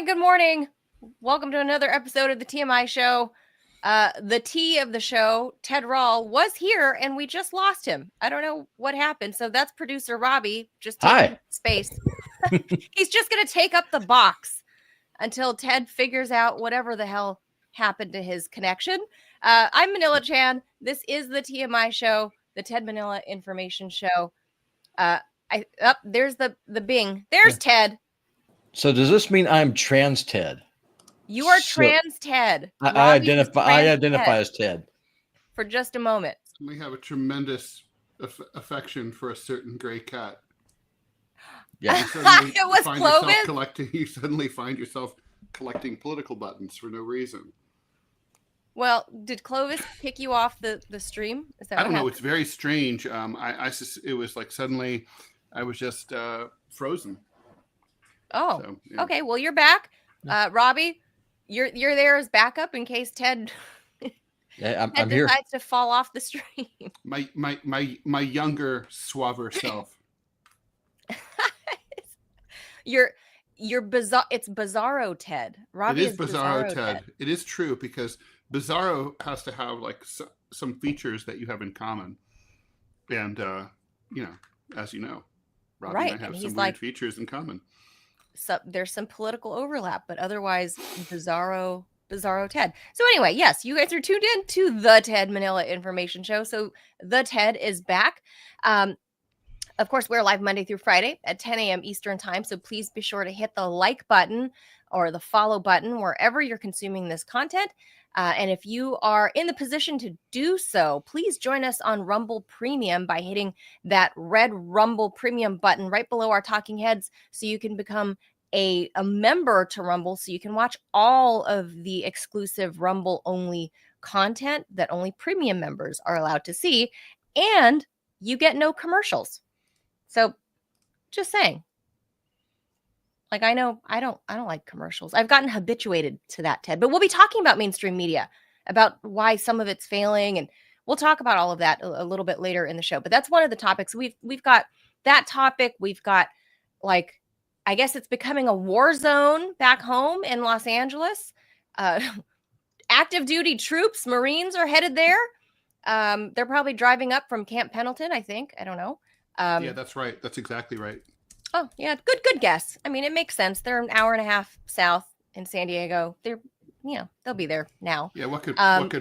Good morning. Welcome to another episode of the TMI Show. The T of the show, Ted Rall, was here and we just lost him. I don't know what happened. So that's producer Robbie just taking space. He's just going to take up the box until Ted figures out whatever the hell happened to his connection. I'm Manila Chan. This is the TMI Show, the Ted Manila Information Show. There's the Bing. There's Ted. So does this mean I'm trans Ted? You are trans Ted. I identify as Ted. For just a moment. We have a tremendous affection for a certain gray cat. Yeah. It was Clovis. You suddenly find yourself collecting political buttons for no reason. Well, did Clovis kick you off the stream? Is that I don't know. It's very strange. It was like suddenly I was just frozen. Oh, so, yeah. Okay. Well, you're back, Robbie. You're there as backup in case Ted. I'm here. Decides to fall off the stream. My younger, suaver self. You're bizarre. It's Bizarro Ted. Robbie is Bizarro Ted. It is true because Bizarro has to have like some features that you have in common, and as you know, Robbie and I have some weird features in common. So there's some political overlap, but otherwise Bizarro Ted. So anyway, yes, you guys are tuned in to the Ted Manila Information Show. So the Ted is back. Of course, we're live Monday through Friday at 10 a.m. Eastern time. So please be sure to hit the like button or the follow button wherever you're consuming this content. And if you are in the position to do so, please join us on Rumble Premium by hitting that red Rumble Premium button right below our talking heads so you can become a member to Rumble so you can watch all of the exclusive Rumble only content that only premium members are allowed to see, and you get no commercials. So just saying. Like, I know I don't like commercials. I've gotten habituated to that, Ted, but we'll be talking about mainstream media, about why some of it's failing. And we'll talk about all of that a little bit later in the show. But that's one of the topics. We've got that topic. We've got, like, I guess it's becoming a war zone back home in Los Angeles. Active duty troops, Marines are headed there. They're probably driving up from Camp Pendleton, I think. I don't know. Yeah, that's right. That's exactly right. Oh, yeah. Good guess. I mean, it makes sense. They're an hour and a half south in San Diego. They'll be there now. Yeah. What could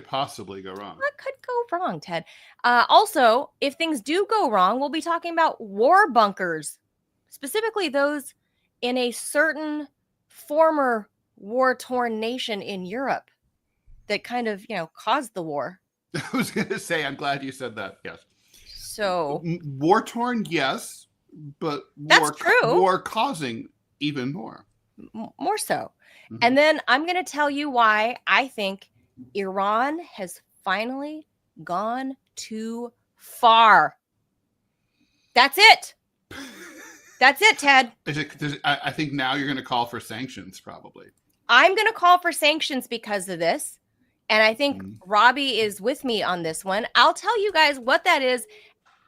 possibly go wrong? What could go wrong, Ted? Also, if things do go wrong, we'll be talking about war bunkers, specifically those in a certain former war-torn nation in Europe that kind of, caused the war. I was going to say, I'm glad you said that. Yes. So war-torn, yes. But war causing even more so. Mm-hmm. And then I'm going to tell you why I think Iran has finally gone too far. That's it. That's it, Ted. I think now you're going to call for sanctions, probably. I'm going to call for sanctions because of this. And I think Robbie is with me on this one. I'll tell you guys what that is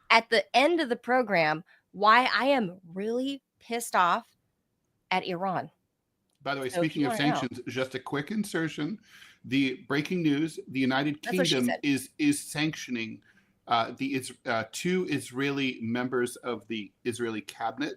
at the end of the program, why I am really pissed off at Iran. By the way, speaking of sanctions, just a quick insertion. The breaking news, the United Kingdom is sanctioning two Israeli members of the Israeli cabinet.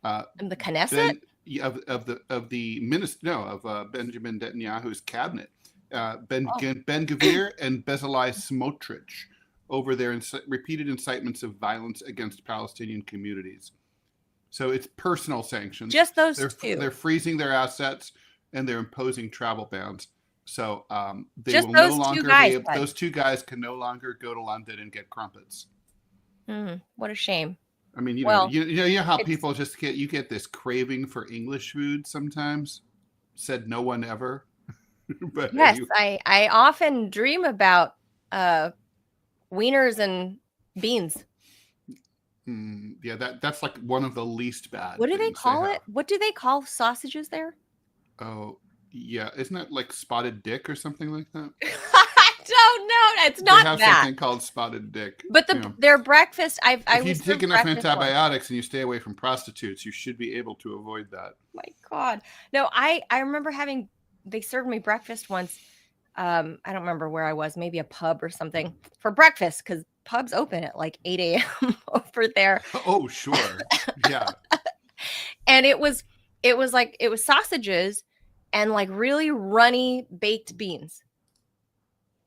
And the Knesset? Of the minister, of Benjamin Netanyahu's cabinet. Ben Gvir and Bezalel Smotrich over their repeated incitements of violence against Palestinian communities. So it's personal sanctions. Just those two. They're freezing their assets and they're imposing travel bans. So they just will those no longer two guys, those two guys can no longer go to London and get crumpets. What a shame. I mean, you know how people just get this craving for English food sometimes. Said no one ever. But yes, I often dream about wieners and beans. Yeah, that's like one of the least bad. What do they call it? What do they call sausages there? Oh, yeah. Isn't that like spotted dick or something like that? I don't know. It's not that. They have something called spotted dick. But their breakfast, if you take enough antibiotics and you stay away from prostitutes, you should be able to avoid that. My God. No, I remember they served me breakfast once. I don't remember where I was, maybe a pub or something for breakfast because pubs open at like 8 a.m. over there. Oh, sure. Yeah. And it was sausages and like really runny baked beans.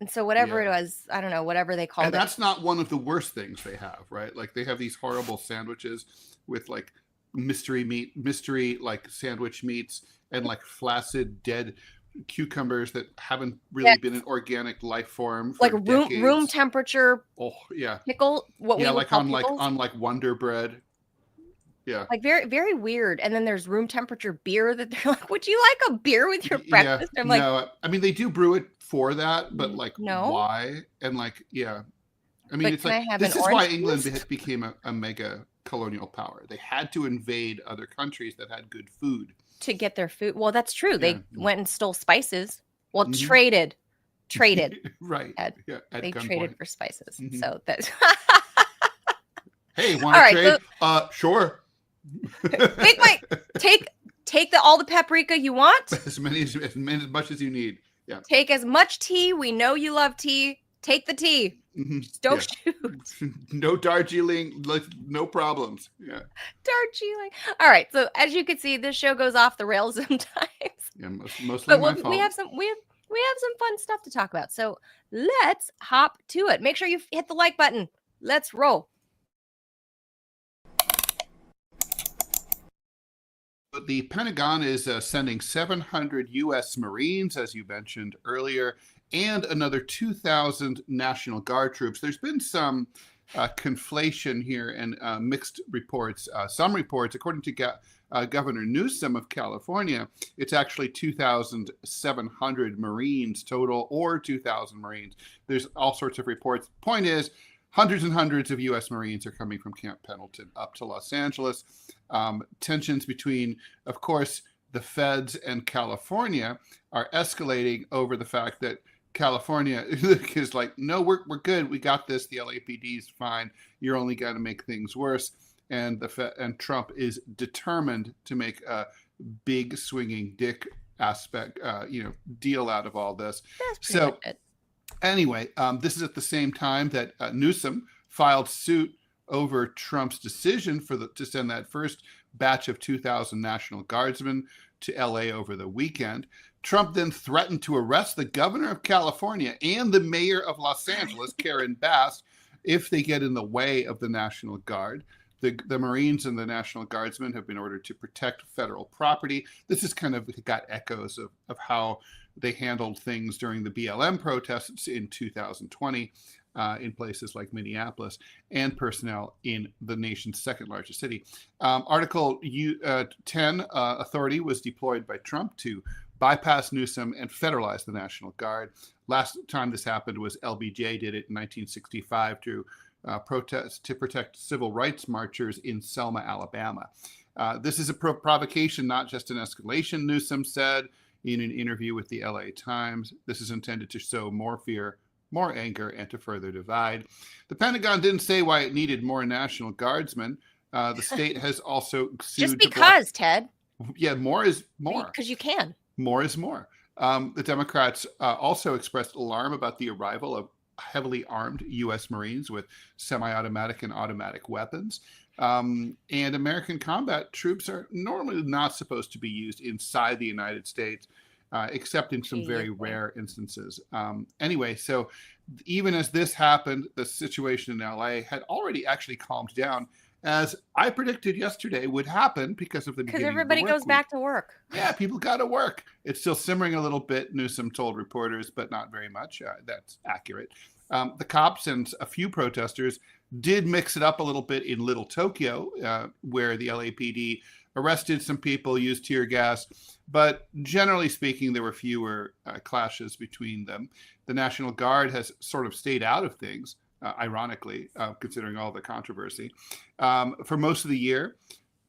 And so whatever it was, I don't know, whatever they called it. And that's not one of the worst things they have, right? Like they have these horrible sandwiches with like mystery like sandwich meats and like flaccid dead cucumbers that haven't really been an organic life form for like decades. room temperature. Oh yeah, pickle. What we would call pickles. on Wonder Bread. Yeah, like very very weird. And then there's room temperature beer that they're like, would you like a beer with your breakfast? I'm like, no, I mean they do brew it for that, but like why? And like I mean it's like this is why England became a mega colonial power. They had to invade other countries that had good food to get their food. Well, that's true. They went and stole spices. Well, traded. Right. They traded for spices. So that's hey, want to trade? So, sure. Take all the paprika you want. As much as you need. Yeah. Take as much tea. We know you love tea. Take the tea. Just don't shoot. No Darjeeling, no problems. Yeah. Darjeeling. All right. So as you can see, this show goes off the rails sometimes. Yeah, mostly my fault. We have some fun stuff to talk about. So let's hop to it. Make sure you hit the like button. Let's roll. The Pentagon is sending 700 U.S. Marines, as you mentioned earlier, and another 2,000 National Guard troops. There's been some conflation here and mixed reports. Some reports, according to Governor Newsom of California, it's actually 2,700 Marines total, or 2,000 Marines. There's all sorts of reports. Point is, hundreds and hundreds of U.S. Marines are coming from Camp Pendleton up to Los Angeles. Tensions between, of course, the feds and California are escalating over the fact that California is like, no, we're good. We got this. The LAPD is fine. You're only going to make things worse. And Trump is determined to make a big swinging dick aspect, deal out of all this. So anyway, this is at the same time that Newsom filed suit over Trump's decision to send that first batch of 2,000 National Guardsmen to LA over the weekend. Trump then threatened to arrest the governor of California and the mayor of Los Angeles, Karen Bass, if they get in the way of the National Guard. The Marines and the National Guardsmen have been ordered to protect federal property. This has kind of got echoes of how they handled things during the BLM protests in 2020 in places like Minneapolis, and personnel in the nation's second largest city. Article 10 authority was deployed by Trump to bypass Newsom and federalize the National Guard. Last time this happened was LBJ did it in 1965 to protest to protect civil rights marchers in Selma, Alabama. This is a provocation, not just an escalation, Newsom said in an interview with the LA Times. This is intended to sow more fear, more anger, and to further divide. The Pentagon didn't say why it needed more National Guardsmen. The state has also sued just because, Ted. Yeah, more is more. Because you can. More is more. The Democrats also expressed alarm about the arrival of heavily armed U.S. Marines with semi-automatic and automatic weapons. And American combat troops are normally not supposed to be used inside the United States, except in some very rare instances. Anyway, so even as this happened, the situation in LA had already actually calmed down, as I predicted yesterday would happen because of the beginning. Because everybody goes back to work. Yeah, people got to work. It's still simmering a little bit, Newsom told reporters, but not very much. That's accurate. The cops and a few protesters did mix it up a little bit in Little Tokyo, where the LAPD arrested some people, used tear gas. But generally speaking, there were fewer clashes between them. The National Guard has sort of stayed out of things. Ironically, considering all the controversy. For most of the year,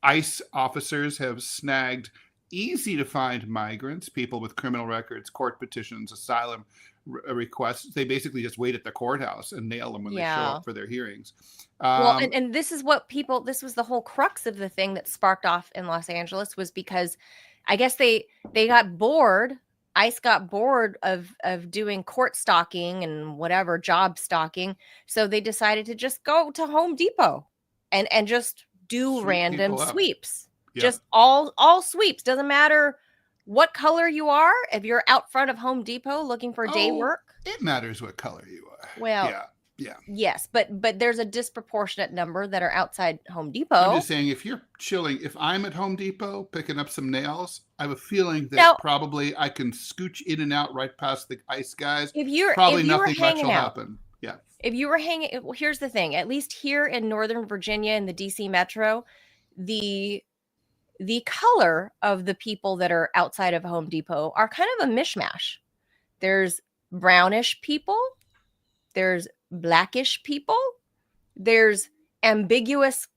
ICE officers have snagged easy-to-find migrants, people with criminal records, court petitions, asylum requests. They basically just wait at the courthouse and nail them when they show up for their hearings. Well, and this is what this was the whole crux of the thing that sparked off in Los Angeles, was because I guess they got bored. ICE got bored of doing court stalking and whatever, job stalking. So they decided to just go to Home Depot and just do random sweeps. Yeah. Just all sweeps. Doesn't matter what color you are. If you're out front of Home Depot looking for day work. It matters what color you are. Well, yeah. Yes, but there's a disproportionate number that are outside Home Depot. I'm just saying, if you're chilling, if I'm at Home Depot picking up some nails, I have a feeling that probably I can scooch in and out right past the ICE guys. Nothing much will happen. Yeah. If you were hanging, well, here's the thing. At least here in Northern Virginia in the DC metro, the color of the people that are outside of Home Depot are kind of a mishmash. There's brownish people. There's blackish people. There's ambiguous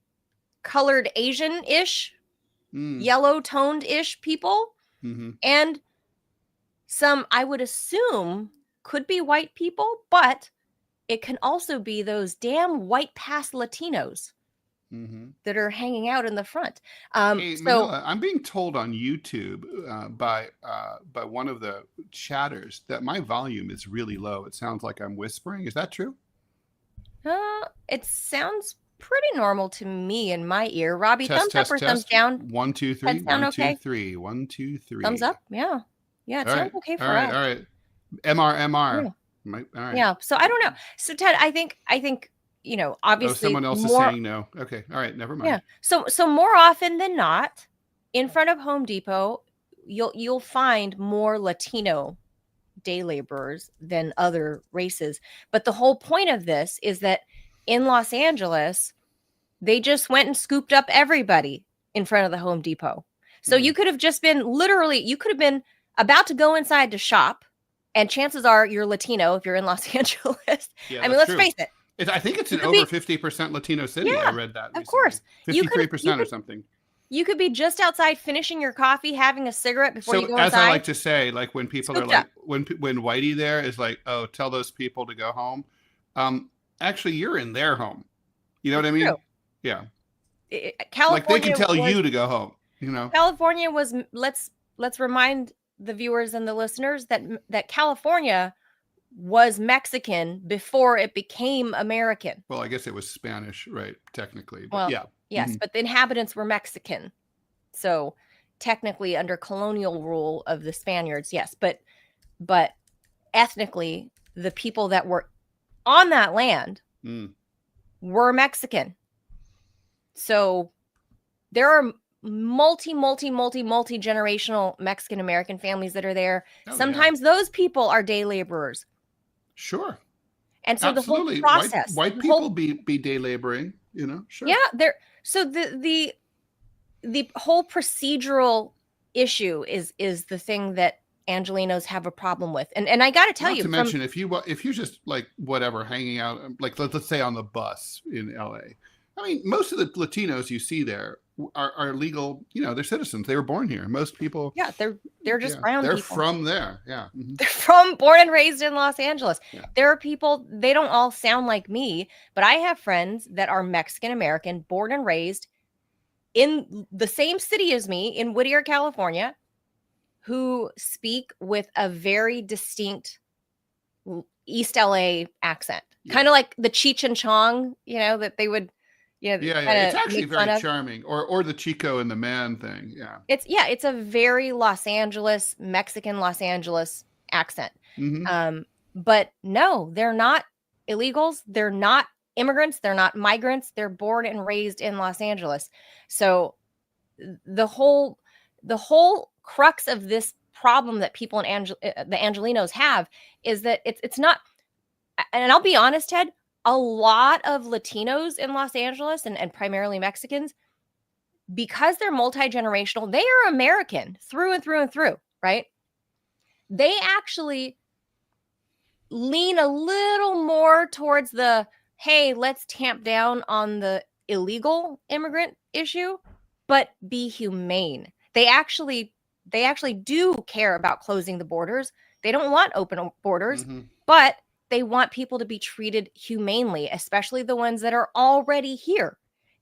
colored Asian-ish, yellow toned-ish people. Mm-hmm. And some, I would assume, could be white people, but it can also be those damn white pass Latinos that are hanging out in the front. Hey, Manila, I'm being told on YouTube by one of the chatters that my volume is really low. It sounds like I'm whispering. Is that true? It sounds pretty normal to me in my ear. Robbie, thumbs up or thumbs down? 1, 2, 3. 1, 2, 3. 1, 2, 3. Thumbs up? Yeah. Yeah, it sounds okay for us. All right. MR. Yeah. All right. Yeah. So I don't know. So Ted, I think obviously someone else is saying no. Okay. All right. Never mind. Yeah. So more often than not, in front of Home Depot, you'll find more Latino day laborers than other races. But the whole point of this is that in Los Angeles, they just went and scooped up everybody in front of the Home Depot. So you could have just been you could have been about to go inside to shop, and chances are you're Latino if you're in Los Angeles. Yeah, I mean, let's face it. I think it's an over 50% Latino city. Yeah, I read that recently. Of course. 53% or something. You could be just outside finishing your coffee, having a cigarette before you go inside. As I like to say, like when people are like, when Whitey there is like, oh, tell those people to go home. Actually, you're in their home. You know what I mean? True. Yeah. California, like they can tell you to go home. California was. Let's remind the viewers and the listeners that California was Mexican before it became American. Well, I guess it was Spanish, right? Technically, but well, yeah. Yes, but the inhabitants were Mexican. So technically under colonial rule of the Spaniards, yes. But ethnically, the people that were on that land were Mexican. So there are multi-generational Mexican-American families that are there. Sometimes those people are day laborers. Sure. And so absolutely. The whole process. White people be day laboring, sure. Yeah, so the whole procedural issue is the thing that Angelenos have a problem with. And I got to tell you. Not to mention, if you just like whatever hanging out, like let's say on the bus in LA. I mean, most of the Latinos you see there are legal. They're citizens. They were born here. Most people. Yeah, they're just brown they're people. from there. Yeah, mm-hmm. They're born and raised in Los Angeles. Yeah. There are people, they don't all sound like me, but I have friends that are Mexican American, born and raised in the same city as me in Whittier, California, who speak with a very distinct East LA accent, kind of like the Cheech and Chong, that they would, It's actually very charming, or the Chico and the Man thing. It's a very Los Angeles, Mexican Los Angeles accent. Mm-hmm. But no, they're not illegals. They're not immigrants. They're not migrants. They're born and raised in Los Angeles. So the whole crux of this problem that people in the Angelinos have is that it's not, and I'll be honest, Ted, a lot of Latinos in Los Angeles and primarily Mexicans, because they're multi-generational, they are American through and through and through, right? They actually lean a little more towards the, hey, let's tamp down on the illegal immigrant issue, but be humane. They actually do care about closing the borders. They don't want open borders, mm-hmm. but they want people to be treated humanely, especially the ones that are already here.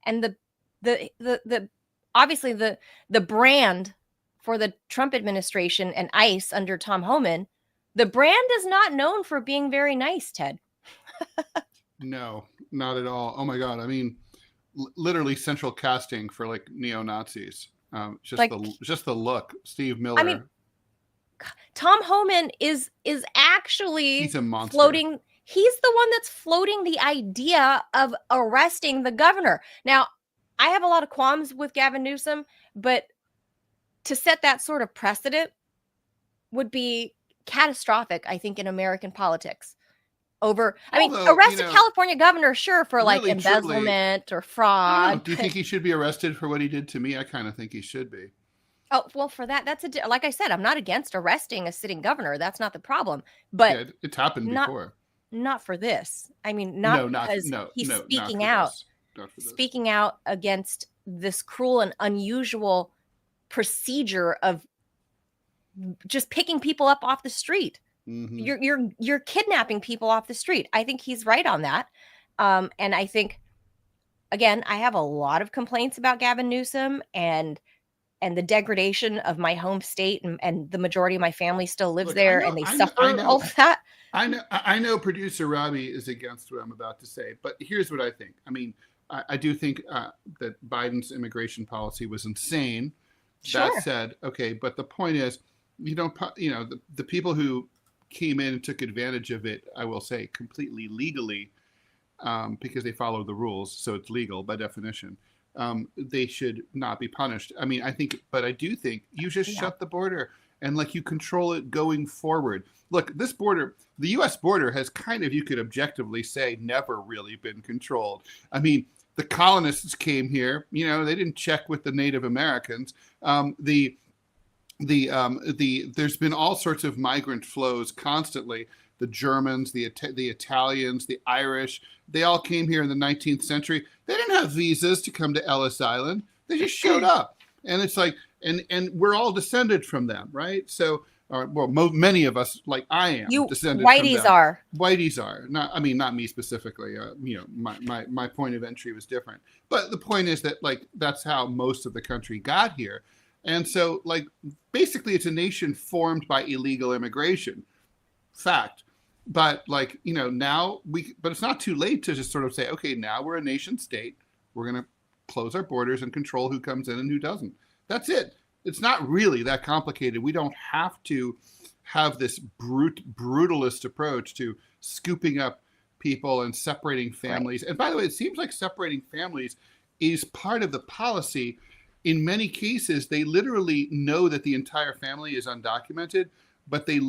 And the obviously the brand for the Trump administration and ICE under Tom Homan, the brand is not known for being very nice, Ted. No, not at all. Oh my God. I mean, literally central casting for like neo-Nazis. Just the look. Steve Miller. I mean, Tom Homan is actually he's a monster. Floating. He's the one that's floating the idea of arresting the governor. Now, I have a lot of qualms with Gavin Newsom, but to set that sort of precedent would be catastrophic, I think, in American politics. Arrest a California governor, sure, for like really, embezzlement or fraud. Do you think he should be arrested for what he did to me? I kind of think he should be. Oh, well, for that, like I said, I'm not against arresting a sitting governor. That's not the problem. But it's happened before. Not for this. I mean, because he's speaking out. Speaking out against this cruel and unusual procedure of just picking people up off the street. Mm-hmm. You're kidnapping people off the street. I think he's right on that. And I think, again, I have a lot of complaints about Gavin Newsom and the degradation of my home state, and the majority of my family still lives there, and they suffer all of that. I know producer Robbie is against what I'm about to say, but here's what I think. I mean, I do think that Biden's immigration policy was insane. Sure. That said, okay, but the point is, the people who came in and took advantage of it, I will say completely legally, because they follow the rules, so it's legal by definition. They should not be punished. I mean, but I do think you just shut the border and you control it going forward. Look, this border, the U.S. border has kind of, you could objectively say, never really been controlled. I mean, the colonists came here, they didn't check with the Native Americans. There's been all sorts of migrant flows constantly. The Germans, the Italians, the Irish, they all came here in the 19th century. They didn't have visas to come to Ellis Island. They just showed up. And it's like, and we're all descended from them, right? So, many of us, like I am, descended whiteys from them. are. Whiteys are. Not me specifically. My point of entry was different. But the point is that, that's how most of the country got here. And so, basically, it's a nation formed by illegal immigration. Fact. But now but it's not too late to just sort of say, okay, now we're a nation state. We're going to close our borders and control who comes in and who doesn't. That's it. It's not really that complicated. We don't have to have this brutalist approach to scooping up people and separating families. Right. And by the way, it seems like separating families is part of the policy. In many cases, they literally know that the entire family is undocumented, but they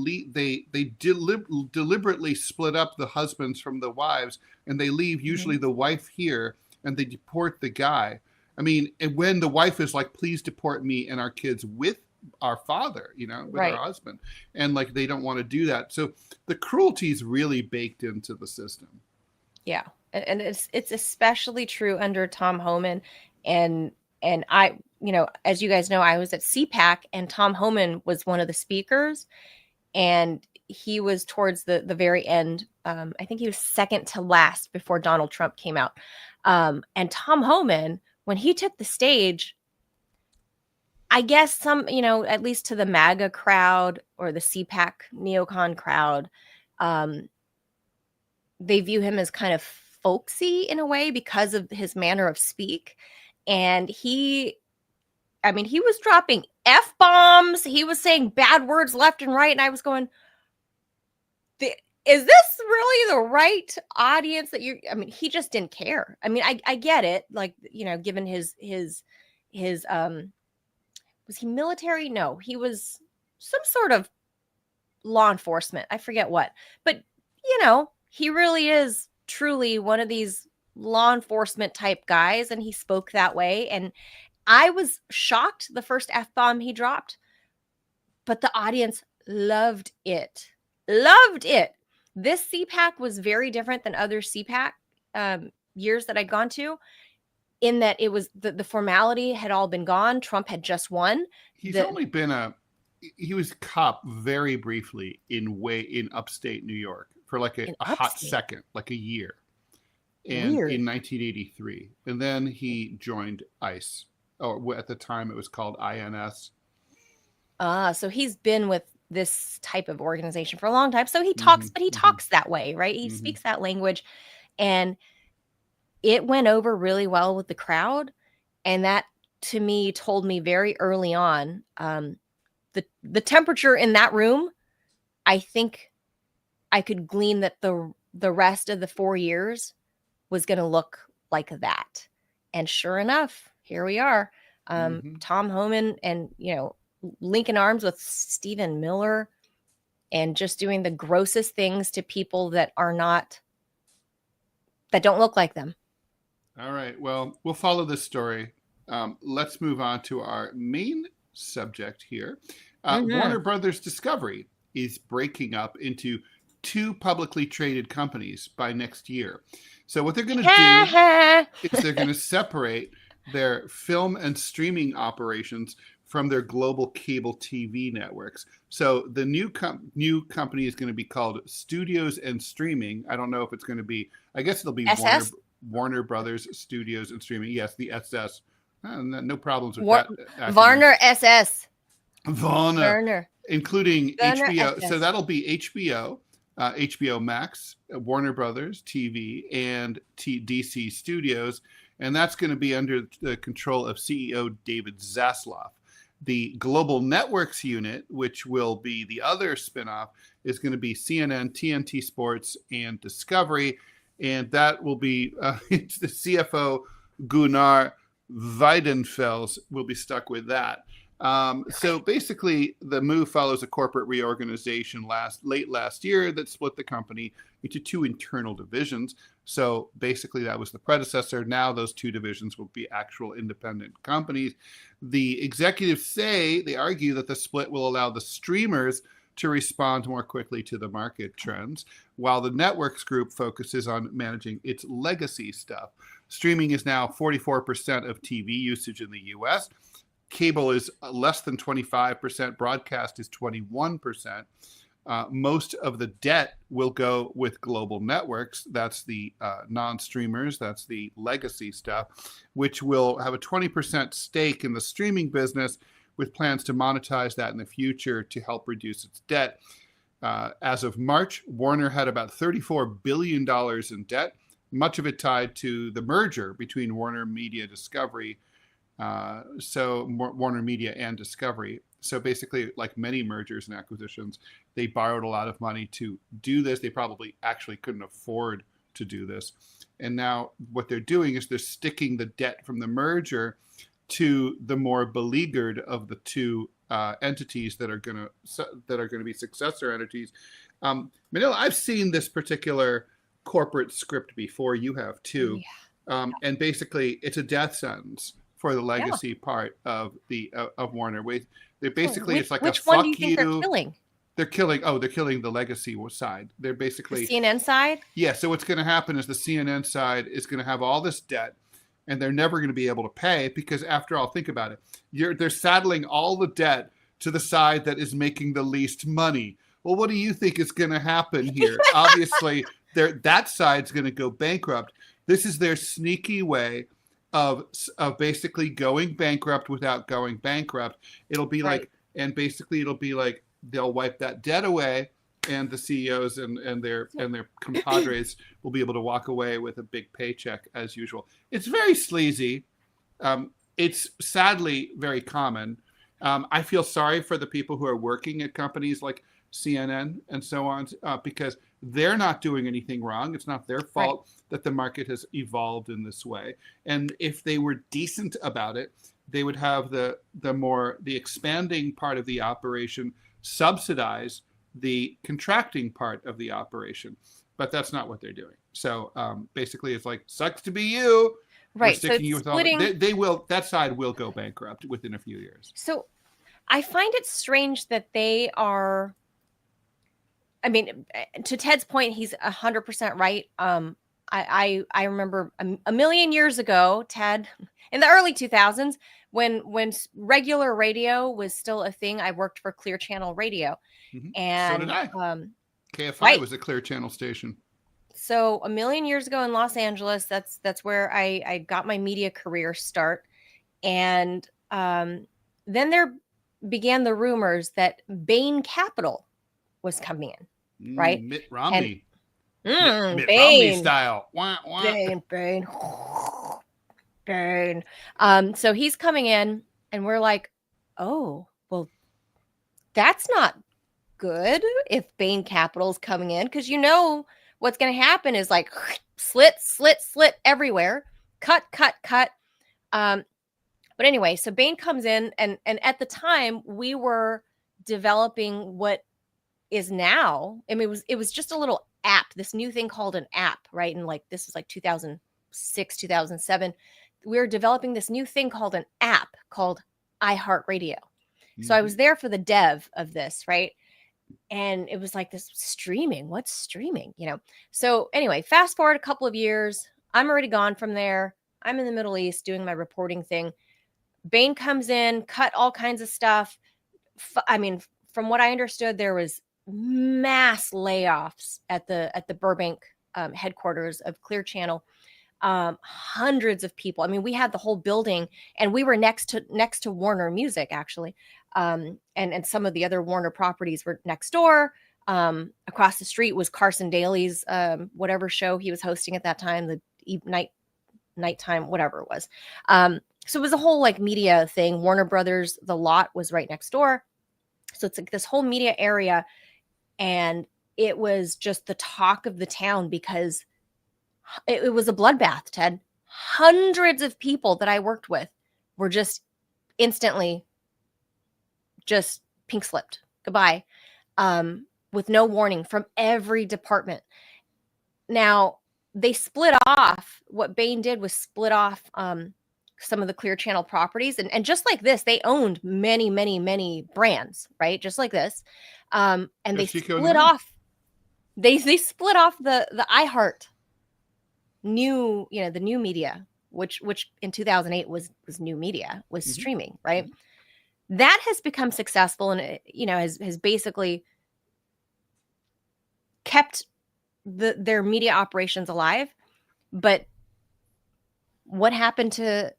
deliberately split up the husbands from the wives, and they leave usually the wife here, and they deport the guy. I mean, and when the wife is like, please deport me and our kids with our father, with our husband, and they don't want to do that. So the cruelty is really baked into the system. Yeah. And it's especially true under Tom Homan. And And I, as you guys know, I was at CPAC, and Tom Homan was one of the speakers, and he was towards the very end. I think he was second to last before Donald Trump came out. And Tom Homan, when he took the stage, I guess some, at least to the MAGA crowd or the CPAC neocon crowd, they view him as kind of folksy in a way because of his manner of speak. And he was dropping F-bombs. He was saying bad words left and right. And I was going, is this really the right audience that he just didn't care. I mean, I get it. Like, given his was he military? No, he was some sort of law enforcement. I forget what, but he really is truly one of these law enforcement type guys. And he spoke that way. And I was shocked the first F-bomb he dropped, but the audience loved it. Loved it. This CPAC was very different than other CPAC years that I'd gone to, in that it was the formality had all been gone. Trump had just won. He was cop very briefly in upstate New York for like a hot second, like a year. And Weird. In 1983. And then he joined ICE. Or at the time it was called INS. So he's been with this type of organization for a long time. So he talks, but he talks that way, right? He speaks that language. And it went over really well with the crowd. And that, to me, told me very early on, the temperature in that room, I think I could glean that the rest of the 4 years was going to look like that. And sure enough, here we are. Tom Homan and, linking arms with Stephen Miller and just doing the grossest things to people that don't look like them. All right. Well, we'll follow this story. Let's move on to our main subject here. Warner Brothers Discovery is breaking up into 2 publicly traded companies by next year. So what they're going to do is they're going to separate their film and streaming operations from their global cable TV networks. So the new company is going to be called Studios and Streaming. I don't know if it's going to be, I guess it'll be Warner Brothers Studios and Streaming. Yes, the SS. No problems with that. Warner SS. Warner. Including Gunnar HBO. SS. So that'll be HBO, HBO Max, Warner Brothers TV, and DC Studios. And that's going to be under the control of CEO David Zaslav. The Global Networks unit, which will be the other spinoff, is going to be CNN, TNT Sports, and Discovery. And that will be it's the CFO Gunnar Wiedenfels will be stuck with that. So basically, the move follows a corporate reorganization late last year that split the company into 2 internal divisions. So basically, that was the predecessor. Now those 2 divisions will be actual independent companies. The executives they argue that the split will allow the streamers to respond more quickly to the market trends, while the networks group focuses on managing its legacy stuff. Streaming is now 44% of TV usage in the U.S. Cable is less than 25%. Broadcast is 21%. Most of the debt will go with global networks. That's the non-streamers. That's the legacy stuff, which will have a 20% stake in the streaming business, with plans to monetize that in the future to help reduce its debt. As of March, Warner had about $34 billion in debt, much of it tied to the merger between WarnerMedia-Discovery, Warner Media and Discovery. So basically, like many mergers and acquisitions, they borrowed a lot of money to do this. They probably actually couldn't afford to do this. And now what they're doing is they're sticking the debt from the merger to the more beleaguered of the 2 entities that are going to be successor entities. Manila, I've seen this particular corporate script before. You have too. Yeah. And basically, it's a death sentence for the legacy part of of Warner. They basically it's like which a fuck one do you think they're killing? They're killing the legacy side. They're basically the CNN side. Yeah. So what's going to happen is the CNN side is going to have all this debt. and they're never going to be able to pay because, after all, think about it. They're saddling all the debt to the side that is making the least money. Well, what do you think is going to happen here? Obviously, that side's going to go bankrupt. This is their sneaky way of basically going bankrupt without going bankrupt. It'll be like they'll wipe that debt away, and the CEOs and their compadres will be able to walk away with a big paycheck as usual. It's very sleazy. It's sadly very common. I feel sorry for the people who are working at companies like CNN and so on, because they're not doing anything wrong. It's not their fault that the market has evolved in this way. And if they were decent about it, they would have the expanding part of the operation subsidize the contracting part of the operation. But that's not what they're doing. So basically, it's like, sucks to be you. Right. We're sticking you with all that side will go bankrupt within a few years. So I find it strange that they are. I mean, to Ted's point, he's 100% right. I remember a million years ago, Ted, in the early 2000s, when regular radio was still a thing. I worked for Clear Channel Radio, and so did I. KFI was a Clear Channel station. So a million years ago in Los Angeles, that's where I got my media career start, and then there began the rumors that Bain Capital was coming in, right? Mitt Romney. Mitt Romney style. Wah, wah. Bain. So he's coming in, and we're like, oh, well, that's not good if Bain Capital's coming in, because what's going to happen is like slit everywhere, cut. But anyway, so Bain comes in, and at the time we were developing what is now, I mean, it was just a little app, this new thing called an app, right? And like, this was like 2006, 2007. We were developing this new thing called an app called iHeartRadio. So I was there for the dev of this, right? And it was like this streaming. What's streaming? So anyway, fast forward a couple of years. I'm already gone from there. I'm in the Middle East doing my reporting thing. Bain comes in, cut all kinds of stuff. I mean, from what I understood, there was mass layoffs at the Burbank headquarters of Clear Channel. Hundreds of people. I mean, we had the whole building, and we were next to Warner Music, actually. And some of the other Warner properties were next door. Across the street was Carson Daly's whatever show he was hosting at that time, the nighttime, whatever it was. So it was a whole like media thing. Warner Brothers, the lot was right next door. So it's like this whole media area, and it was just the talk of the town because it was a bloodbath, Ted. Hundreds of people that I worked with were just instantly just pink slipped. Goodbye. With no warning from every department. Now, they split off. What Bain did was split off some of the Clear Channel properties. And just like this, they owned many, many, many brands, right? Just like this. And they split off. They split off the iHeart new, the new media, which in 2008 was new media, was streaming, right? That has become successful, and has basically kept their media operations alive. But what happened to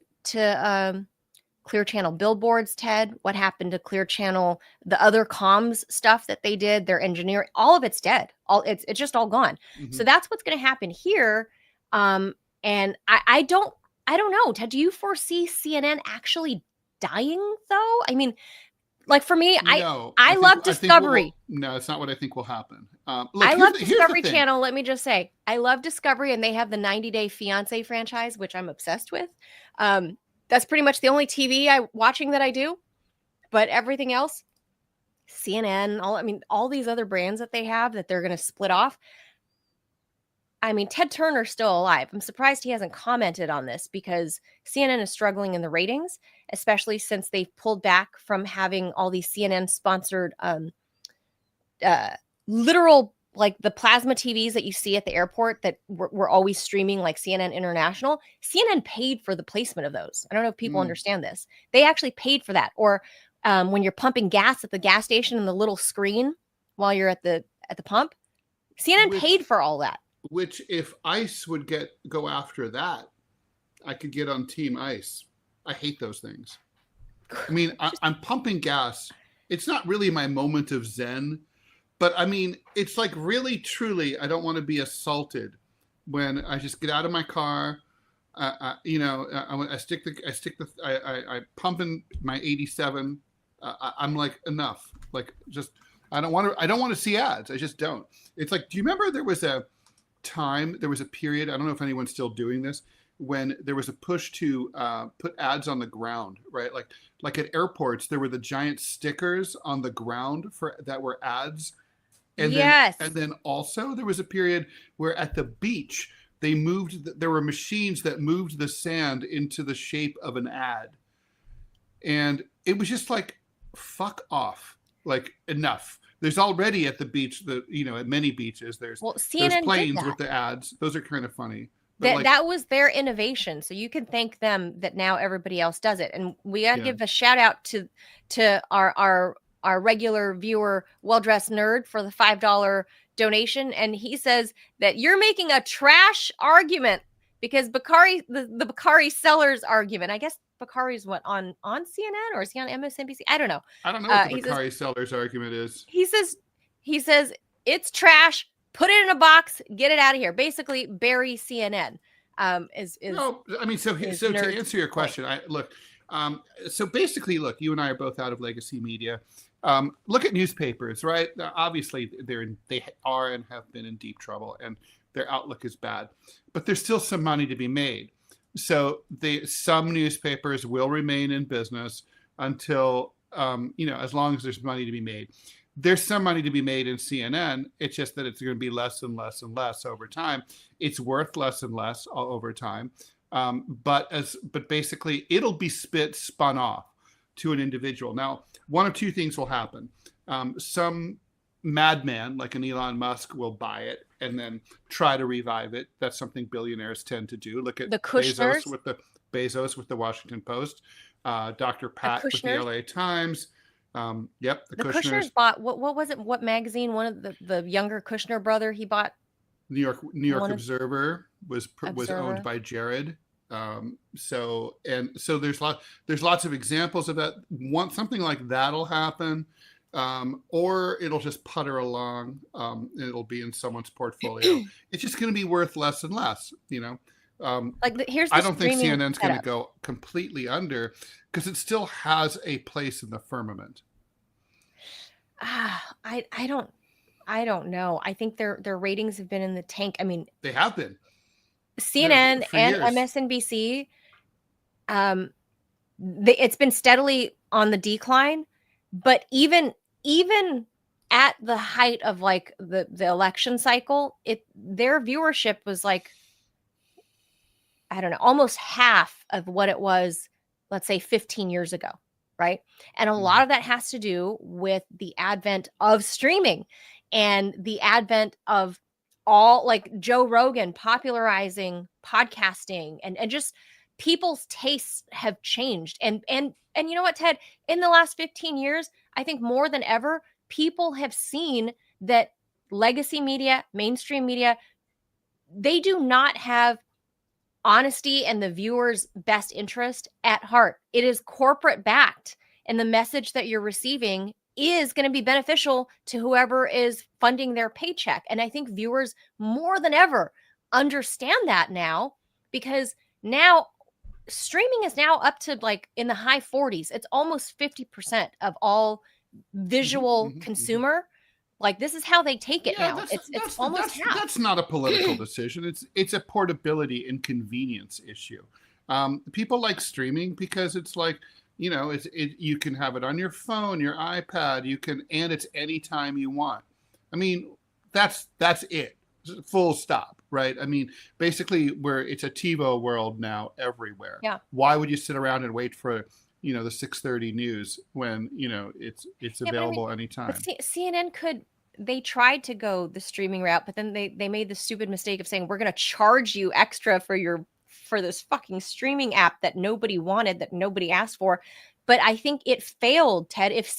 Clear Channel billboards, Ted? What happened to Clear Channel, the other comms stuff that they did, their engineering? All of it's dead. It's just all gone. So that's what's going to happen here. And I don't know, Ted, do you foresee CNN actually dying though? I mean, like for me, I love Discovery. No, it's not what I think will happen. Look, I love Discovery Channel. Let me just say, I love Discovery, and they have the 90 Day Fiancé franchise, which I'm obsessed with. That's pretty much the only TV watching that I do, but everything else, CNN, all these other brands that they have that they're going to split off. I mean, Ted Turner's still alive. I'm surprised he hasn't commented on this because CNN is struggling in the ratings, especially since they've pulled back from having all these CNN-sponsored literal like the plasma TVs that you see at the airport that we're always streaming, like CNN International, CNN paid for the placement of those. I don't know if people understand this. They actually paid for that. Or when you're pumping gas at the gas station and the little screen while you're at the pump, CNN paid for all that. Which, if ICE would go after that, I could get on Team ICE. I hate those things. I mean, I'm pumping gas. It's not really my moment of zen. But I mean, it's like really, truly, I don't want to be assaulted when I just get out of my car. I pump in my 87. I'm like, enough. Like, just I don't want to see ads. I just don't. It's like, do you remember there was a period? I don't know if anyone's still doing this, when there was a push to put ads on the ground, right? Like at airports, there were the giant stickers on the ground that were ads. And then also there was a period where at the beach, there were machines that moved the sand into the shape of an ad. And it was just like, fuck off, like enough. There's already at the beach, at many beaches, there's planes with the ads. Those are kind of funny. That was their innovation. So you can thank them that now everybody else does it. And we got to give a shout out to our regular viewer, Well-Dressed Nerd, for the $5 donation. And he says that you're making a trash argument because Bakari, the Bakari sellers argument, I guess Bakari's on CNN or is he on MSNBC? I don't know. I don't know what the Bakari sellers argument is. He says it's trash. Put it in a box, get it out of here. Basically, bury CNN. No, I mean, so to answer your question, so basically, look, you and I are both out of legacy media. Look at newspapers, right? Obviously, they are and have been in deep trouble, and their outlook is bad. But there's still some money to be made. So some newspapers will remain in business until, as long as there's money to be made. There's some money to be made in CNN. It's just that it's going to be less and less and less over time. It's worth less and less over time. But basically, it'll be spun off to an individual. Now, one of two things will happen. Some madman like an Elon Musk will buy it and then try to revive it. That's something billionaires tend to do. Look at the Kushners. Bezos with the Washington Post, Dr. Pat with the LA Times. The Kushners bought what was it? What magazine? One of the younger Kushner brother he bought. New York Observer was owned by Jared. So there's lots of examples of that. Something like that'll happen, or it'll just putter along. It'll be in someone's portfolio. It's just going to be worth less and less. I don't think CNN's going to go completely under because it still has a place in the firmament. I don't know. I think their ratings have been in the tank. I mean, they have been. CNN and years. MSNBC, it's been steadily on the decline. But even at the height of like the election cycle, their viewership was like, I don't know, almost half of what it was, let's say 15 years ago, right? And a lot of that has to do with the advent of streaming and the advent of all like Joe Rogan popularizing podcasting and just people's tastes have changed. And you know what, Ted, in the last 15 years, I think more than ever, people have seen that legacy media, mainstream media, they do not have honesty and the viewer's best interest at heart. It is corporate backed, and the message that you're receiving is going to be beneficial to whoever is funding their paycheck. And I think viewers more than ever understand that now, because now streaming is now up to like in the high 40s. It's almost 50% of all visual consumer. Like, this is how they take it now. It's almost half. That's not a political decision. It's a portability and convenience issue. People like streaming because it's like, you can have it on your phone, your iPad, and it's anytime you want. I mean, that's it. Full stop, right? I mean, basically, it's a TiVo world now everywhere. Yeah. Why would you sit around and wait for the 6:30 news when it's available anytime? CNN could they tried to go the streaming route, but then they made the stupid mistake of saying, we're going to charge you extra for this fucking streaming app that nobody wanted, that nobody asked for. But I think it failed, Ted. If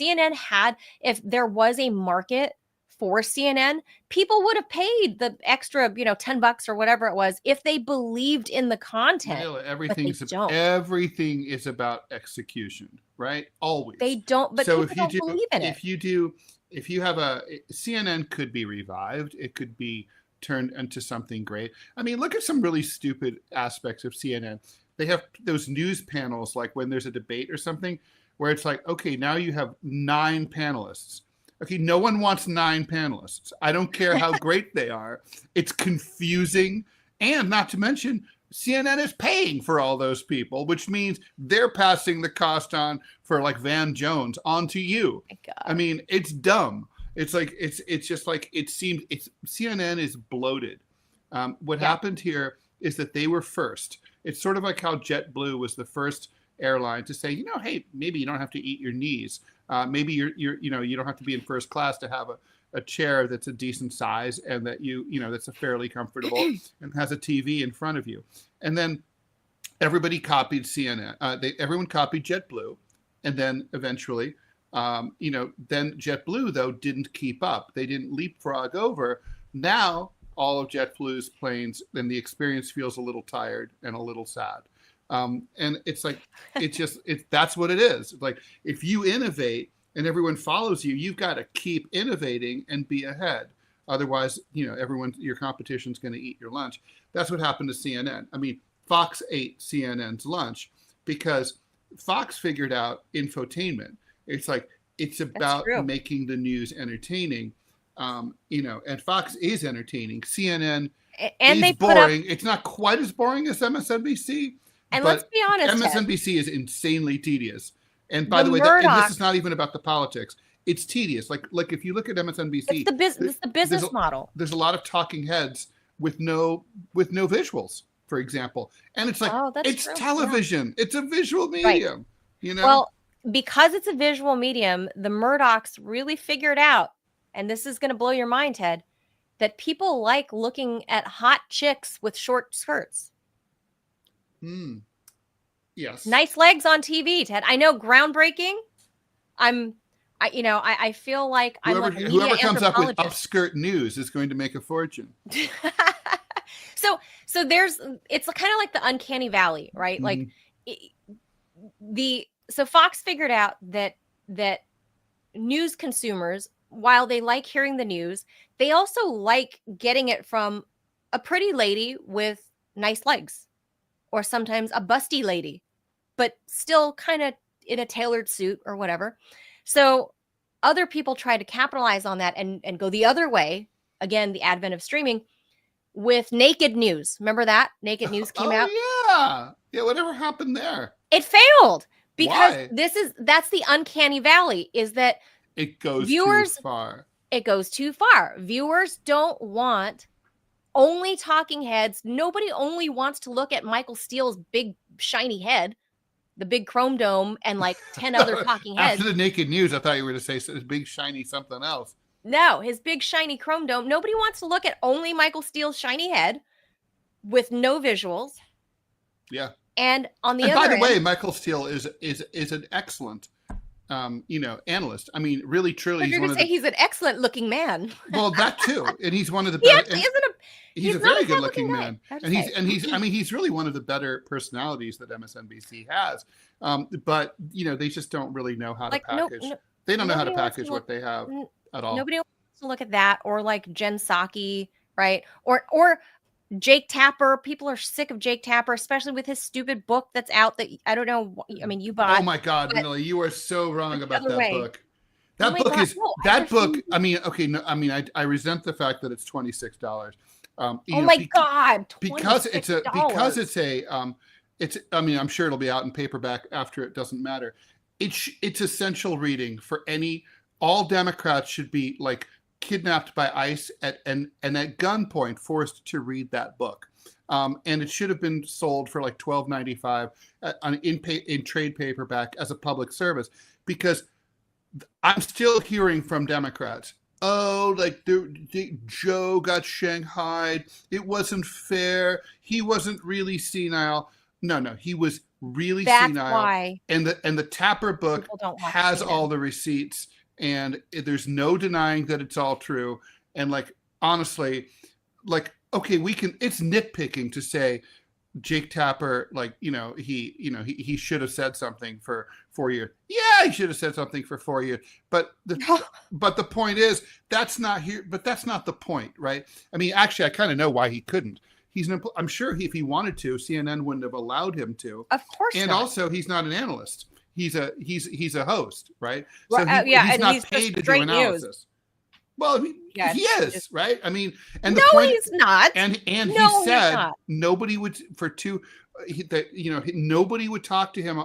there was a market for CNN, people would have paid the extra, $10 or whatever it was if they believed in the content. Manila, everything is about execution, right? Always. They don't, but so people don't believe in it. If you have CNN could be revived, it could be turned into something great. I mean, look at some really stupid aspects of CNN. They have those news panels, like when there's a debate or something, where it's like, okay, now you have 9 panelists. Okay, no one wants 9 panelists. I don't care how great they are. It's confusing. And not to mention, CNN is paying for all those people, which means they're passing the cost on for like Van Jones onto you. My God. I mean, it's dumb. It's like, it's just like, CNN is bloated. What happened here is that they were first. It's sort of like how JetBlue was the first airline to say, hey, maybe you don't have to eat your knees. Maybe you don't have to be in first class to have a chair that's a decent size and that that's a fairly comfortable and has a TV in front of you. And then everybody copied CNN. Everyone copied JetBlue, and then eventually, then JetBlue though didn't keep up. They didn't leapfrog over. Now all of JetBlue's planes, then the experience feels a little tired and a little sad. And it's like, that's what it is. Like, if you innovate and everyone follows you, you've got to keep innovating and be ahead. Otherwise, your competition's going to eat your lunch. That's what happened to CNN. I mean, Fox ate CNN's lunch because Fox figured out infotainment. It's like, it's about making the news entertaining. And Fox is entertaining. CNN is boring. It's not quite as boring as MSNBC. And let's be honest, MSNBC is insanely tedious. And by the way, and this is not even about the politics. It's tedious. Like if you look at MSNBC, it's the business model. There's a lot of talking heads with no visuals, for example. And it's like, it's true. Television. Yeah. It's a visual medium. Right. Well, because it's a visual medium, the Murdochs really figured out, and this is going to blow your mind, Ted, that people like looking at hot chicks with short skirts. Yes. Nice legs on TV, Ted. I know, groundbreaking. I feel like whoever comes up with upskirt news is going to make a fortune. So it's kind of like the uncanny valley, right? Mm-hmm. Like so Fox figured out that news consumers, while they like hearing the news, they also like getting it from a pretty lady with nice legs. Or sometimes a busty lady, but still kind of in a tailored suit or whatever. So other people try to capitalize on that and go the other way. Again, the advent of streaming with naked news. Remember that? Naked news came out. Yeah. Yeah. Whatever happened there? It failed because that's the uncanny valley, is that it goes too far. It goes too far. Viewers don't want only talking heads. Nobody only wants to look at Michael Steele's big shiny head, the big chrome dome, and like 10 other talking heads. After the naked news, I thought you were going to say his big shiny something else. No, his big shiny chrome dome. Nobody wants to look at only Michael Steele's shiny head with no visuals. Yeah. And on the other by the way, Michael Steele is an excellent analyst. I mean, really, truly, he's an excellent looking man. Well, that too, and he's one of the better. He's a very good looking man, and he's really one of the better personalities that MSNBC has. But they just don't really know how to package. They don't know how to package what they have at all. Nobody wants to look at that, or like Jen Psaki, right? Or Jake Tapper. People are sick of Jake Tapper, especially with his stupid book that's out that I don't know. I mean, you bought. Oh my God, Millie, you are so wrong about that book. That book. I mean, okay. No, I mean, I resent the fact that it's $26. God! Because it's I mean, I'm sure it'll be out in paperback after. It doesn't matter. It's essential reading for all Democrats should be like kidnapped by ICE and at gunpoint forced to read that book. And it should have been sold for like $12.95 in trade paperback as a public service, because I'm still hearing from Democrats oh, like Joe got shanghaied. It wasn't fair. He wasn't really senile. No, he was really That's senile. why. And the Tapper book has all the receipts, and there's no denying that it's all true. And like, honestly, like, okay, it's nitpicking to say Jake Tapper, like, he should have said something for 4 years. Yeah, he should have said something for 4 years. But the point is, that's not here. But that's not the point, right? I mean, actually, I kind of know why he couldn't. I'm sure if he wanted to, CNN wouldn't have allowed him to. Of course and not. Also, he's not an analyst. He's a host, right? So he's not paid to do analysis. News. Well, he is, right? I mean, and no, he's not. And he said nobody would nobody would talk to him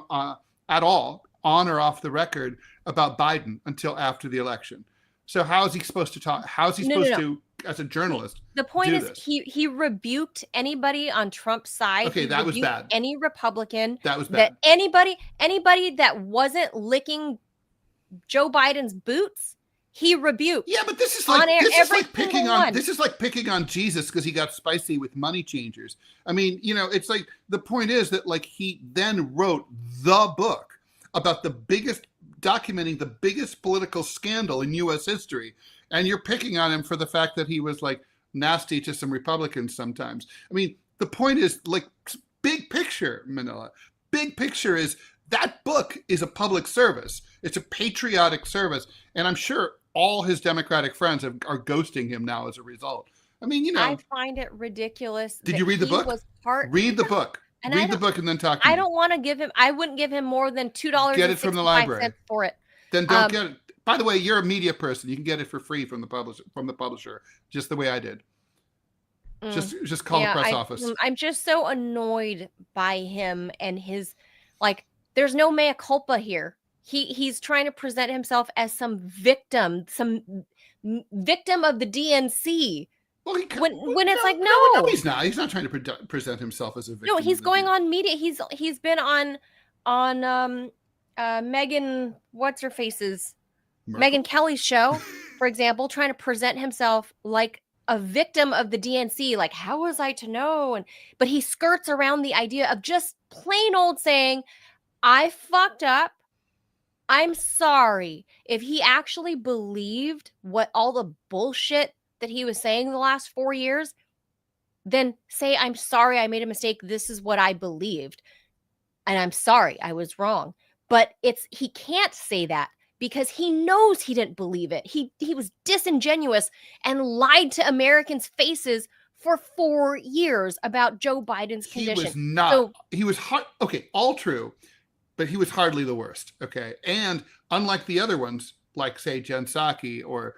at all, on or off the record, about Biden until after the election. So how is he supposed to talk? How is he supposed to, as a journalist? The point is, he rebuked anybody on Trump's side. Okay, that was bad. Any Republican. That was bad. That anybody that wasn't licking Joe Biden's boots, he rebuked. Yeah, but this is like picking on Jesus because he got spicy with money changers. I mean, it's like, the point is that, like, he then wrote the book about documenting the biggest political scandal in U.S. history, and you're picking on him for the fact that he was like nasty to some Republicans sometimes. I mean, the point is, like, big picture, Manila. Big picture is that book is a public service. It's a patriotic service, and I'm sure all his Democratic friends are ghosting him now as a result. I mean, I find it ridiculous. Did you read the book? Read the book. Read the book and then talk to me. I don't want to give him. I wouldn't give him more than $2. Get it from the library for it. Then don't get it. By the way, you're a media person. You can get it for free from the publisher, just the way I did. Just call the press office. I'm just so annoyed by him and his, like, there's no mea culpa here. He's trying to present himself as some victim of the DNC. Well, when it's like, no, he's not. He's not trying to present himself as a victim. No, he's going on media. He's been on Megan, what's her face's, Megyn Kelly's show, for example, trying to present himself like a victim of the DNC. Like, how was I to know? But he skirts around the idea of just plain old saying, I fucked up. I'm sorry. If he actually believed what all the bullshit that he was saying the last 4 years, then say, I'm sorry, I made a mistake. This is what I believed. And I'm sorry, I was wrong. But he can't say that because he knows he didn't believe it. He was disingenuous and lied to Americans' faces for 4 years about Joe Biden's condition. He was not. He was hard. Okay, all true. But he was hardly the worst, okay? And unlike the other ones, like, say, Jen Psaki or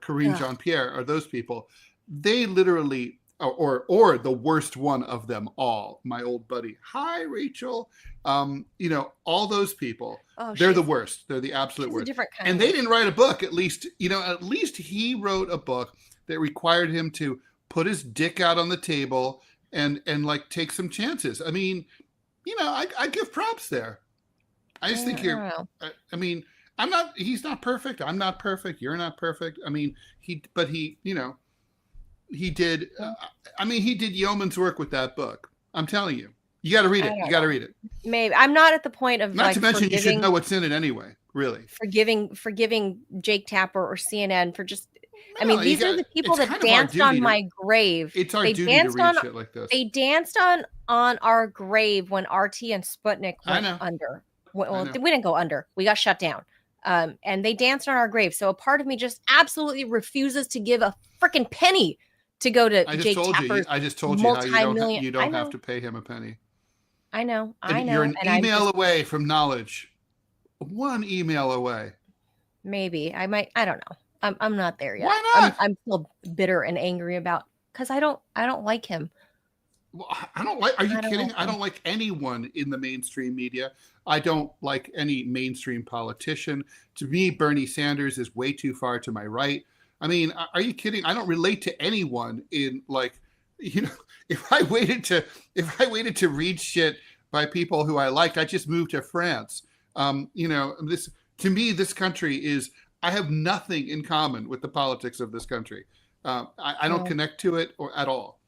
Karine Jean-Pierre, or those people, they literally, or the worst one of them all, my old buddy, hi, Rachel, all those people, they're the worst. They're the absolute worst. And they didn't write a book, at least he wrote a book that required him to put his dick out on the table and like take some chances. I mean, I give props there. I just think he's not perfect. I'm not perfect. You're not perfect. I mean, he did, he did yeoman's work with that book. I'm telling you, you got to read it. You got to read it. Maybe I'm not at the point of, not to mention you should know what's in it anyway, really. Forgiving Jake Tapper or CNN for just, these are the people that danced on my grave. It's our duty to read shit like this. They danced on our grave when RT and Sputnik went under. Well, we didn't go under. We got shut down. And they danced on our grave. So a part of me just absolutely refuses to give a freaking penny to go to Jake Tapper's I just told you how you don't have to pay him a penny. I know. You're an email away from knowledge. One email away. Maybe. I might. I don't know. I'm not there yet. Why not? I'm still bitter and angry because I don't like him. Well, I don't like. Are you kidding? I don't like anyone in the mainstream media. I don't like any mainstream politician. To me, Bernie Sanders is way too far to my right. I mean, are you kidding? I don't relate to anyone in, like, if I waited to read shit by people who I liked, I just moved to France. To me, this country is I have nothing in common with the politics of this country. I don't connect to it or at all.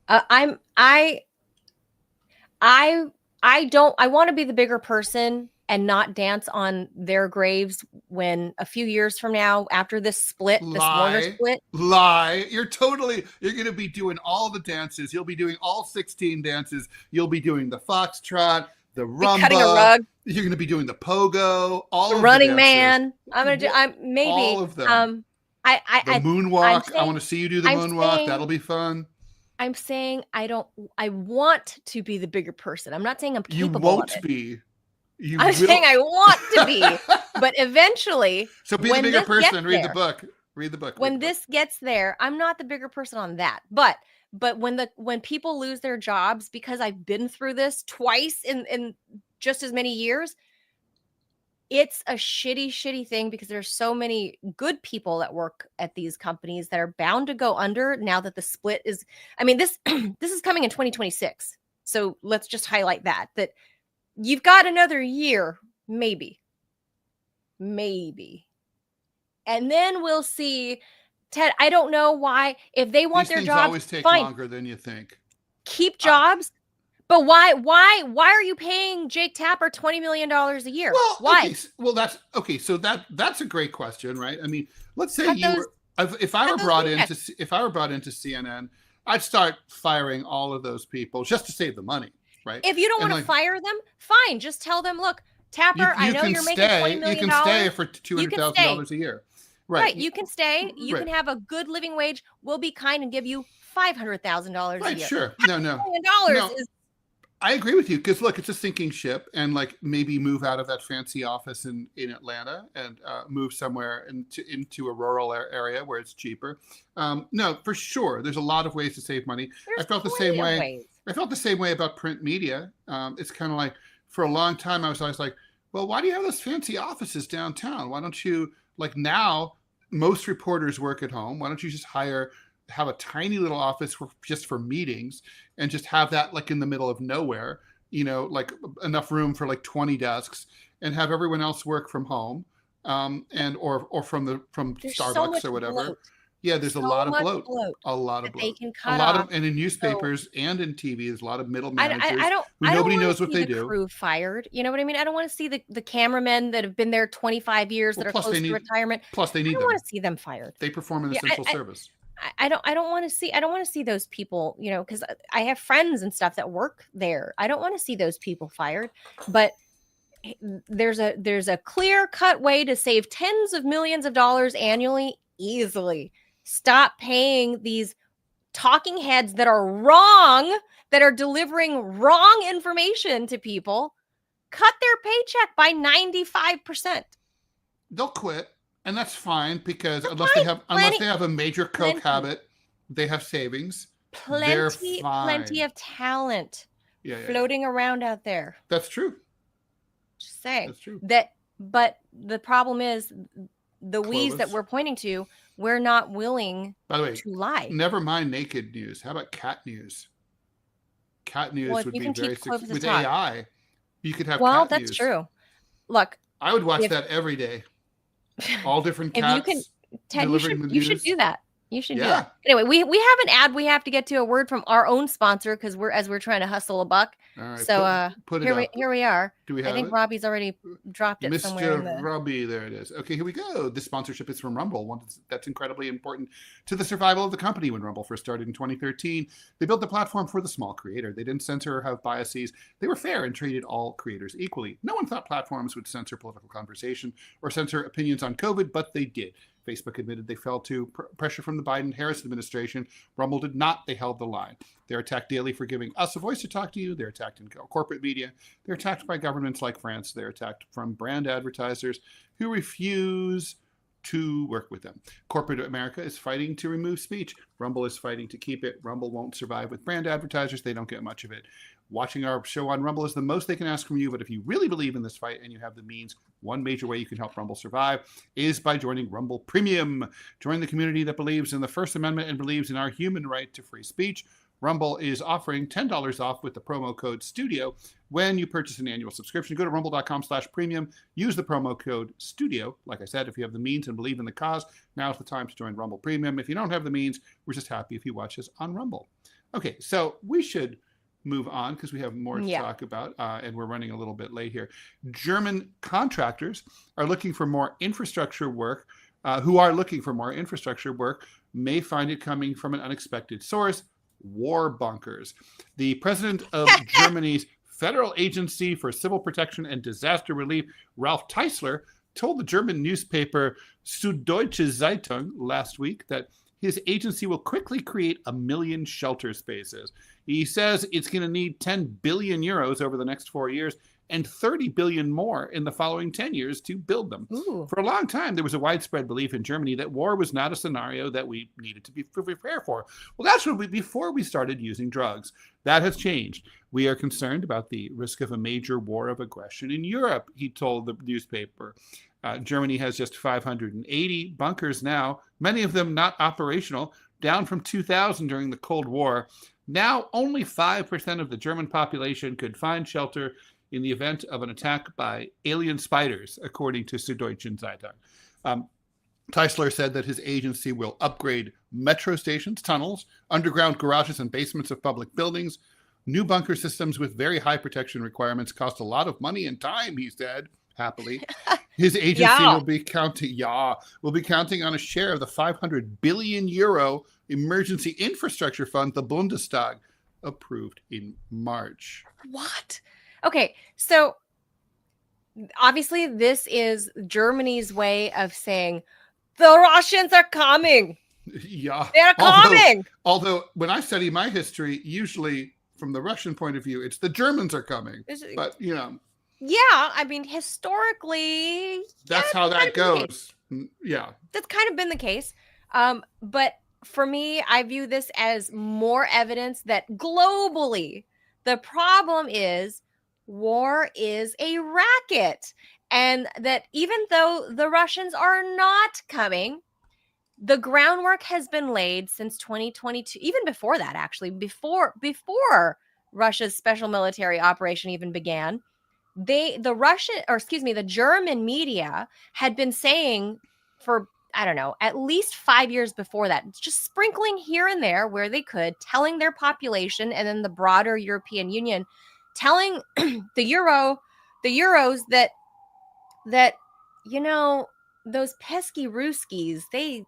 I want to be the bigger person and not dance on their graves when a few years from now, after this split, this Warner split. You're going to be doing all the dances. You'll be doing all 16 dances. You'll be doing the foxtrot, the rumba. Cutting a rug. You're going to be doing the pogo, all the of Running the Man. Maybe all of them. The moonwalk. I want to see you do the moonwalk. That'll be fun. I'm saying I want to be the bigger person. I'm not saying I'm capable You won't of it. be. I'm saying I want to be, but eventually. So be the bigger person and read the book. Read the book. When this gets there, I'm not the bigger person on that. But when people lose their jobs, because I've been through this twice in just as many years, it's a shitty thing because there's so many good people that work at these companies that are bound to go under now that the split is. I mean, this is coming in 2026. So let's just highlight that you've got another year, maybe. And then we'll see. Ted, I don't know why. If they want their jobs, always take longer than you think. Keep jobs. But why are you paying Jake Tapper $20 million a year? Well, why? That's okay. So that's a great question, right? I mean, let's say if I were brought into CNN, I'd start firing all of those people just to save the money, right? If you don't want to fire them, fine. Just tell them, look, Tapper, I know you're making $20 million. You can stay for $200,000 a year. Right. You can stay. You can have a good living wage. We'll be kind and give you $500,000 a year. Right, sure. No. $500 million is. I agree with you because look, it's a sinking ship, and like maybe move out of that fancy office in Atlanta and move somewhere into a rural area where it's cheaper. No, for sure, there's a lot of ways to save money. I felt the same way. I felt the same way about print media. It's kind of like for a long time I was always like, well, why do you have those fancy offices downtown? Why don't you now? Most reporters work at home. Why don't you just have a tiny little office just for meetings and just have that like in the middle of nowhere, like enough room for like 20 desks, and have everyone else work from home or from Starbucks or whatever. Bloat. Yeah, there's a lot of bloat. A lot of bloat. They can cut off. And in newspapers and in TV, there's a lot of middle managers. Nobody knows what they do. The crew fired. You know what I mean? I don't want to see the cameramen that have been there 25 years that are close to retirement. Plus, they need them. I don't want to see them fired. They perform in essential service. I don't want to see those people, because I have friends and stuff that work there. I don't want to see those people fired, but there's a clear-cut way to save tens of millions of dollars annually easily. Stop paying these talking heads that are wrong, that are delivering wrong information to people. Cut their paycheck by 95%. They'll quit. And that's fine because unless they have a major coke habit, they have savings. Plenty of talent floating around out there. That's true. Just saying. That's true. But the problem is the we's that we're pointing to, we're not willing to lie. Never mind naked news. How about cat news? Cat news would be very successful. With AI, you could have cat news. Well, that's true. Look. I would watch that every day. All different cats. Ted, you should do that. You should do that. Anyway, we have an ad we have to get to, a word from our own sponsor because we're trying to hustle a buck. All right, so here we are. Do we have I think Robbie's already dropped it somewhere. Mr. Robbie, there it is. Okay, here we go. This sponsorship is from Rumble, one that's incredibly important to the survival of the company. When Rumble first started in 2013, they built the platform for the small creator. They didn't censor or have biases. They were fair and treated all creators equally. No one thought platforms would censor political conversation or censor opinions on COVID, but they did. Facebook admitted they fell to pressure from the Biden-Harris administration. Rumble did not. They held the line. They're attacked daily for giving us a voice to talk to you. They're attacked in corporate media. They're attacked by governments like France. They're attacked from brand advertisers who refuse to work with them. Corporate America is fighting to remove speech. Rumble is fighting to keep it. Rumble won't survive with brand advertisers. They don't get much of it. Watching our show on Rumble is the most they can ask from you, but if you really believe in this fight and you have the means, one major way you can help Rumble survive is by joining Rumble Premium. Join the community that believes in the First Amendment and believes in our human right to free speech. Rumble is offering $10 off with the promo code STUDIO when you purchase an annual subscription. Go to rumble.com/premium. Use the promo code STUDIO. Like I said, if you have the means and believe in the cause, now's the time to join Rumble Premium. If you don't have the means, we're just happy if you watch us on Rumble. Okay, so we should move on because we have more to talk about, and we're running a little bit late here. German contractors are looking for more infrastructure work, may find it coming from an unexpected source: war bunkers. The president of Germany's Federal Agency for Civil Protection and Disaster Relief, Ralph Teisler, told the German newspaper Süddeutsche Zeitung last week that his agency will quickly create 1 million shelter spaces. He says it's going to need 10 billion euros over the next 4 years and 30 billion more in the following 10 years to build them. Ooh. For a long time, there was a widespread belief in Germany that war was not a scenario that we needed to be prepared for. Well, that's before we started using drugs. That has changed. We are concerned about the risk of a major war of aggression in Europe, he told the newspaper. Germany has just 580 bunkers now, many of them not operational, down from 2,000 during the Cold War. Now, only 5% of the German population could find shelter in the event of an attack by alien spiders, according to Süddeutsche Zeitung. Teisler said that his agency will upgrade metro stations, tunnels, underground garages, and basements of public buildings. New bunker systems with very high protection requirements cost a lot of money and time, he said, happily. His agency will be counting on a share of the 500 billion euro emergency infrastructure fund the Bundestag approved in March. What? Okay, so obviously this is Germany's way of saying the Russians are coming. Yeah. They're coming. Although when I study my history, usually from the Russian point of view, it's the Germans are coming. But, you know. Yeah, I mean, historically, that's how that goes. Yeah. That's kind of been the case. But for me, I view this as more evidence that globally, the problem is war is a racket. And that even though the Russians are not coming, the groundwork has been laid since 2022, even before that, actually, before Russia's special military operation even began. The German media had been saying for, I don't know, at least 5 years before that, just sprinkling here and there where they could, telling their population and then the broader European Union, telling the Euros that, you know, those pesky Ruskies, they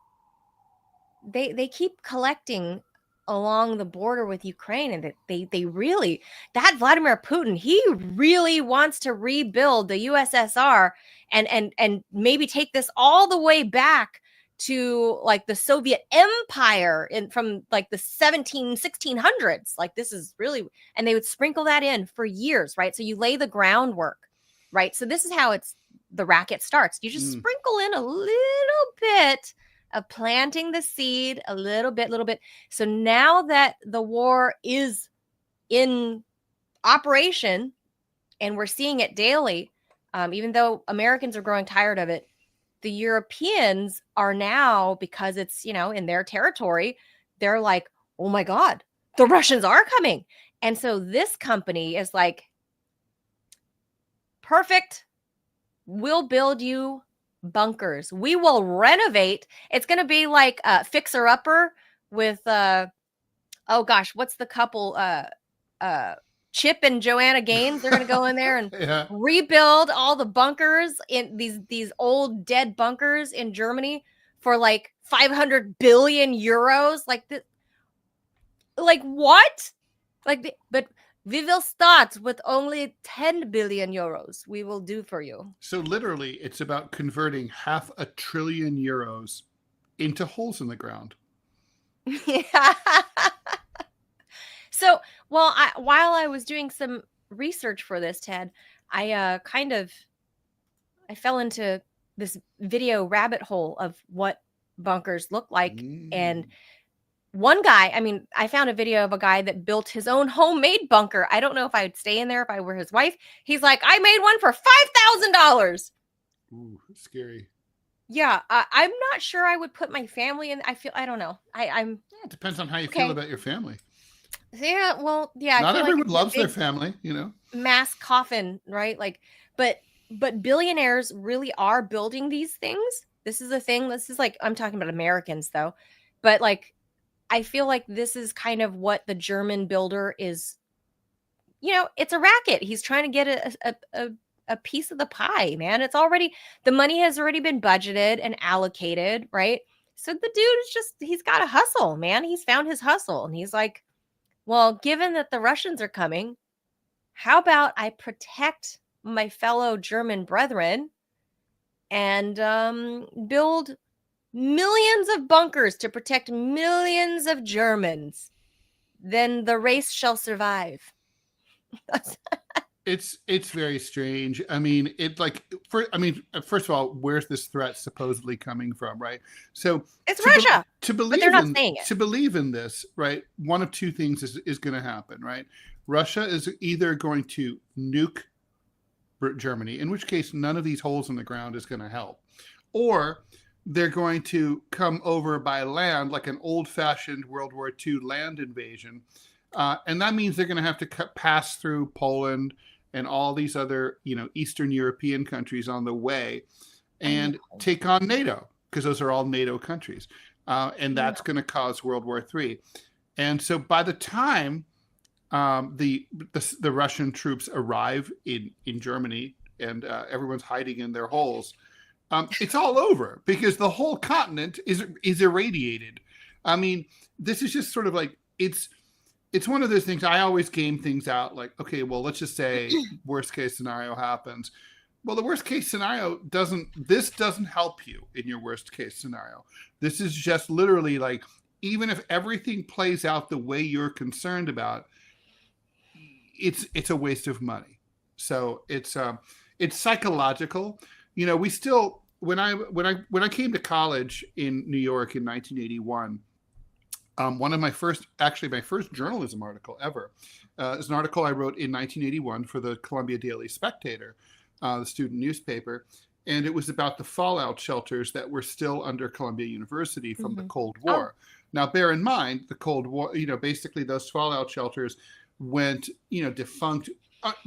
keep collecting along the border with Ukraine, and that they really, that Vladimir Putin, he really wants to rebuild the USSR and maybe take this all the way to like the Soviet Empire from like the 1600s. Like this is really, and they would sprinkle that in for years, right? So you lay the groundwork, right? So this is how the racket starts. You just sprinkle in a little bit of planting the seed, a little bit. So now that the war is in operation and we're seeing it daily, even though Americans are growing tired of it, the Europeans are now, because it's, you know, in their territory, they're like, oh my God, the Russians are coming. And so this company is like, perfect. We'll build you bunkers. We will renovate. It's going to be like a Fixer Upper with oh gosh, what's the couple Chip and Joanna Gaines? They're going to go in there and rebuild all the bunkers in these old dead bunkers in Germany for like 500 billion euros. Like what? But we will start with only 10 billion euros. We will do for you. So literally, it's about converting 500 billion euros into holes in the ground. Yeah. So, while I was doing some research for this, Ted, I fell into this video rabbit hole of what bunkers look like. And one guy, I mean, I found a video of a guy that built his own homemade bunker. I don't know if I would stay in there if I were his wife. He's like, I made one for $5,000. Ooh, scary. Yeah, I'm not sure I would put my family in. I don't know. It depends on how you feel about your family. Yeah, well, yeah, I Not feel like everyone it's a loves their big family, mass coffin, right? Like, but billionaires really are building these things. This is a thing. This is like I'm talking about Americans though, but like I feel like this is kind of what the German builder is. It's a racket. He's trying to get a piece of the pie, man. The money has already been budgeted and allocated, right? So the dude is he's got a hustle, man. He's found his hustle, and he's like, well, given that the Russians are coming, how about I protect my fellow German brethren and build millions of bunkers to protect millions of Germans? Then the race shall survive. It's very strange. I mean, first of all, where's this threat supposedly coming from, right? So it's Russia, but they're not saying it. To believe in this, right? One of two things is going to happen, right? Russia is either going to nuke Germany, in which case none of these holes in the ground is going to help, or they're going to come over by land, like an old-fashioned World War II land invasion, and that means they're going to have to pass through Poland and all these other, Eastern European countries on the way, and take on NATO, because those are all NATO countries, and that's going to cause World War III. And so by the time the Russian troops arrive in Germany and everyone's hiding in their holes, it's all over, because the whole continent is irradiated. I mean, this is just sort of like, it's one of those things. I always game things out like, okay, well, let's just say worst case scenario happens. Well, the worst case scenario doesn't help you in your worst case scenario. This is just literally like, even if everything plays out the way you're concerned about, it's a waste of money. So it's psychological. We still, when I came to college in New York in 1981, one of my first journalism article ever is an article I wrote in 1981 for the Columbia Daily Spectator, the student newspaper. And it was about the fallout shelters that were still under Columbia University from the Cold War. Now, bear in mind, the Cold War, basically those fallout shelters went, defunct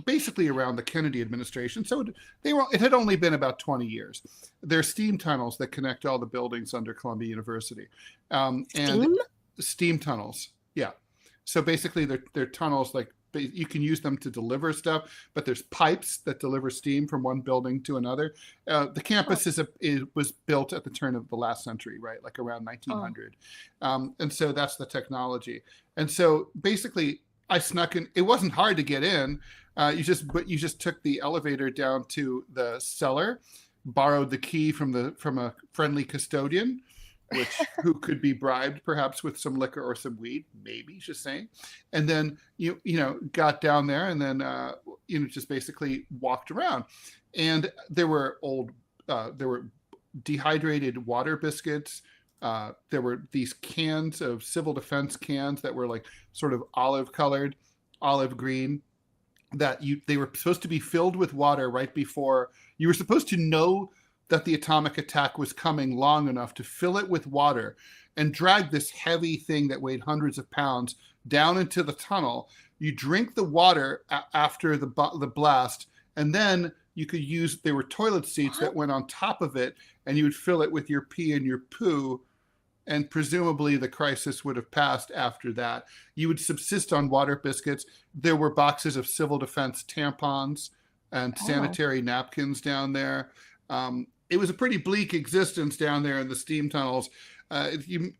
basically around the Kennedy administration. So it had only been about 20 years. There's steam tunnels that connect all the buildings under Columbia University. And steam tunnels. Yeah. So basically they're tunnels, like you can use them to deliver stuff, but there's pipes that deliver steam from one building to another. The campus was built at the turn of the last century, right? Like around 1900. And so that's the technology. And so basically I snuck in. It wasn't hard to get in. You just took the elevator down to the cellar, borrowed the key from a friendly custodian, who could be bribed perhaps with some liquor or some weed, maybe, just saying. And then you got down there, and then just basically walked around. And there were dehydrated water biscuits. There were these cans of civil defense cans that were like sort of olive green, that they were supposed to be filled with water right before you were supposed to know that the atomic attack was coming long enough to fill it with water and drag this heavy thing that weighed hundreds of pounds down into the tunnel. You drink the water after the blast, and then you could there were toilet seats that went on top of it, and you would fill it with your pee and your poo, and presumably the crisis would have passed after that. You would subsist on water biscuits. There were boxes of civil defense tampons and sanitary napkins down there. It was a pretty bleak existence down there in the steam tunnels. And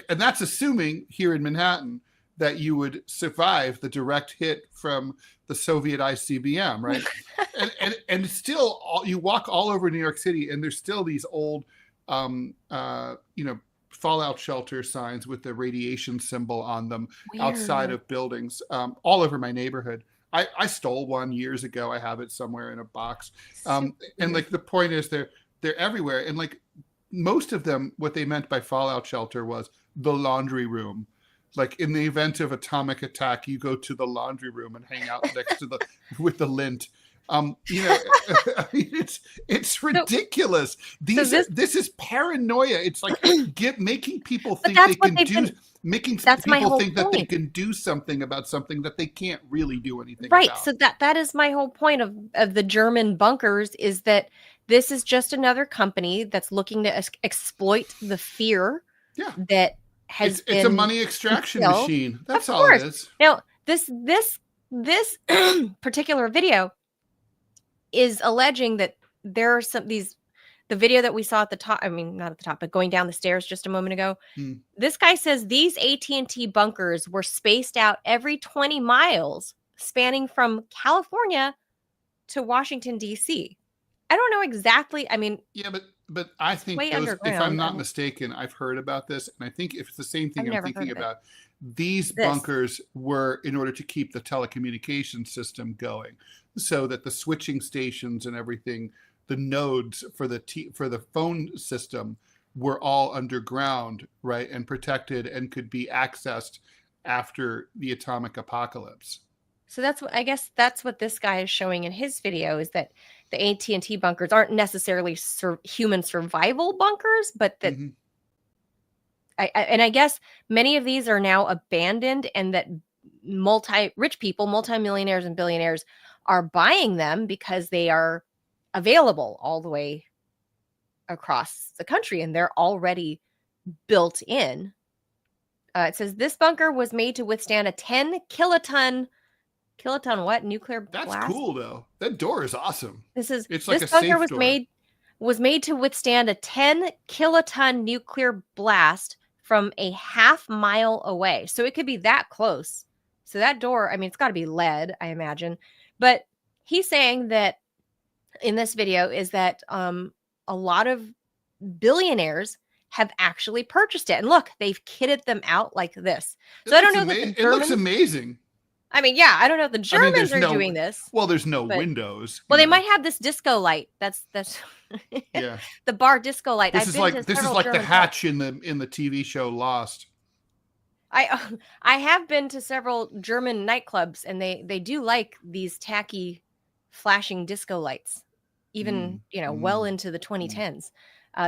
that's assuming here in Manhattan that you would survive the direct hit from the Soviet ICBM, right? and still, you walk all over New York City, and there's still these old, fallout shelter signs with the radiation symbol on them. Weird. Outside of buildings, all over my neighborhood. I stole one years ago. I have it somewhere in a box. And like the point is, they're everywhere. And like most of them, what they meant by fallout shelter was the laundry room. Like in the event of atomic attack, you go to the laundry room and hang out next to with the lint. You know, it's ridiculous. This is paranoia. It's like making people think they can do, making people think that they can do something about something that they can't really do anything right. about. So that is my whole point of the German bunkers, is that this is just another company that's looking to exploit the fear that has been. It's a money extraction machine. That's all it is. Now, this particular video is alleging that there are the video that we saw at the top, I mean, not at the top, but going down the stairs just a moment ago. This guy says these AT&T bunkers were spaced out every 20 miles, spanning from California to Washington, D.C. I don't know exactly. I mean, yeah, but I think if I'm not mistaken, I've heard about this, and I think if it's the same thing I'm thinking about, these bunkers were in order to keep the telecommunication system going, so that the switching stations and everything, the nodes for the phone system, were all underground, right, and protected and could be accessed after the atomic apocalypse. So that's what this guy is showing in his video, is that the AT&T bunkers aren't necessarily human survival bunkers, but that I guess many of these are now abandoned, and that rich people, multimillionaires and billionaires, are buying them because they are available all the way across the country, and they're already built in. It says this bunker was made to withstand a 10 kiloton what? Nuclear blast? That's cool though. That door is awesome. It's like this a bunker safe was made to withstand a 10 kiloton nuclear blast from a half mile away. So it could be that close. So that door, I mean, it's got to be lead, I imagine. But he's saying that in this video is that a lot of billionaires have actually purchased it. And look, they've kitted them out like this. So I don't know that the Germans, it looks amazing. I mean, yeah, I don't know if the Germans are doing this. Well, there's no windows. Well, they might have this disco light. That's yeah. The bar disco light. This is like the hatch in the TV show Lost. I have been to several German nightclubs, and they do like these tacky flashing disco lights, even well into the 2010s.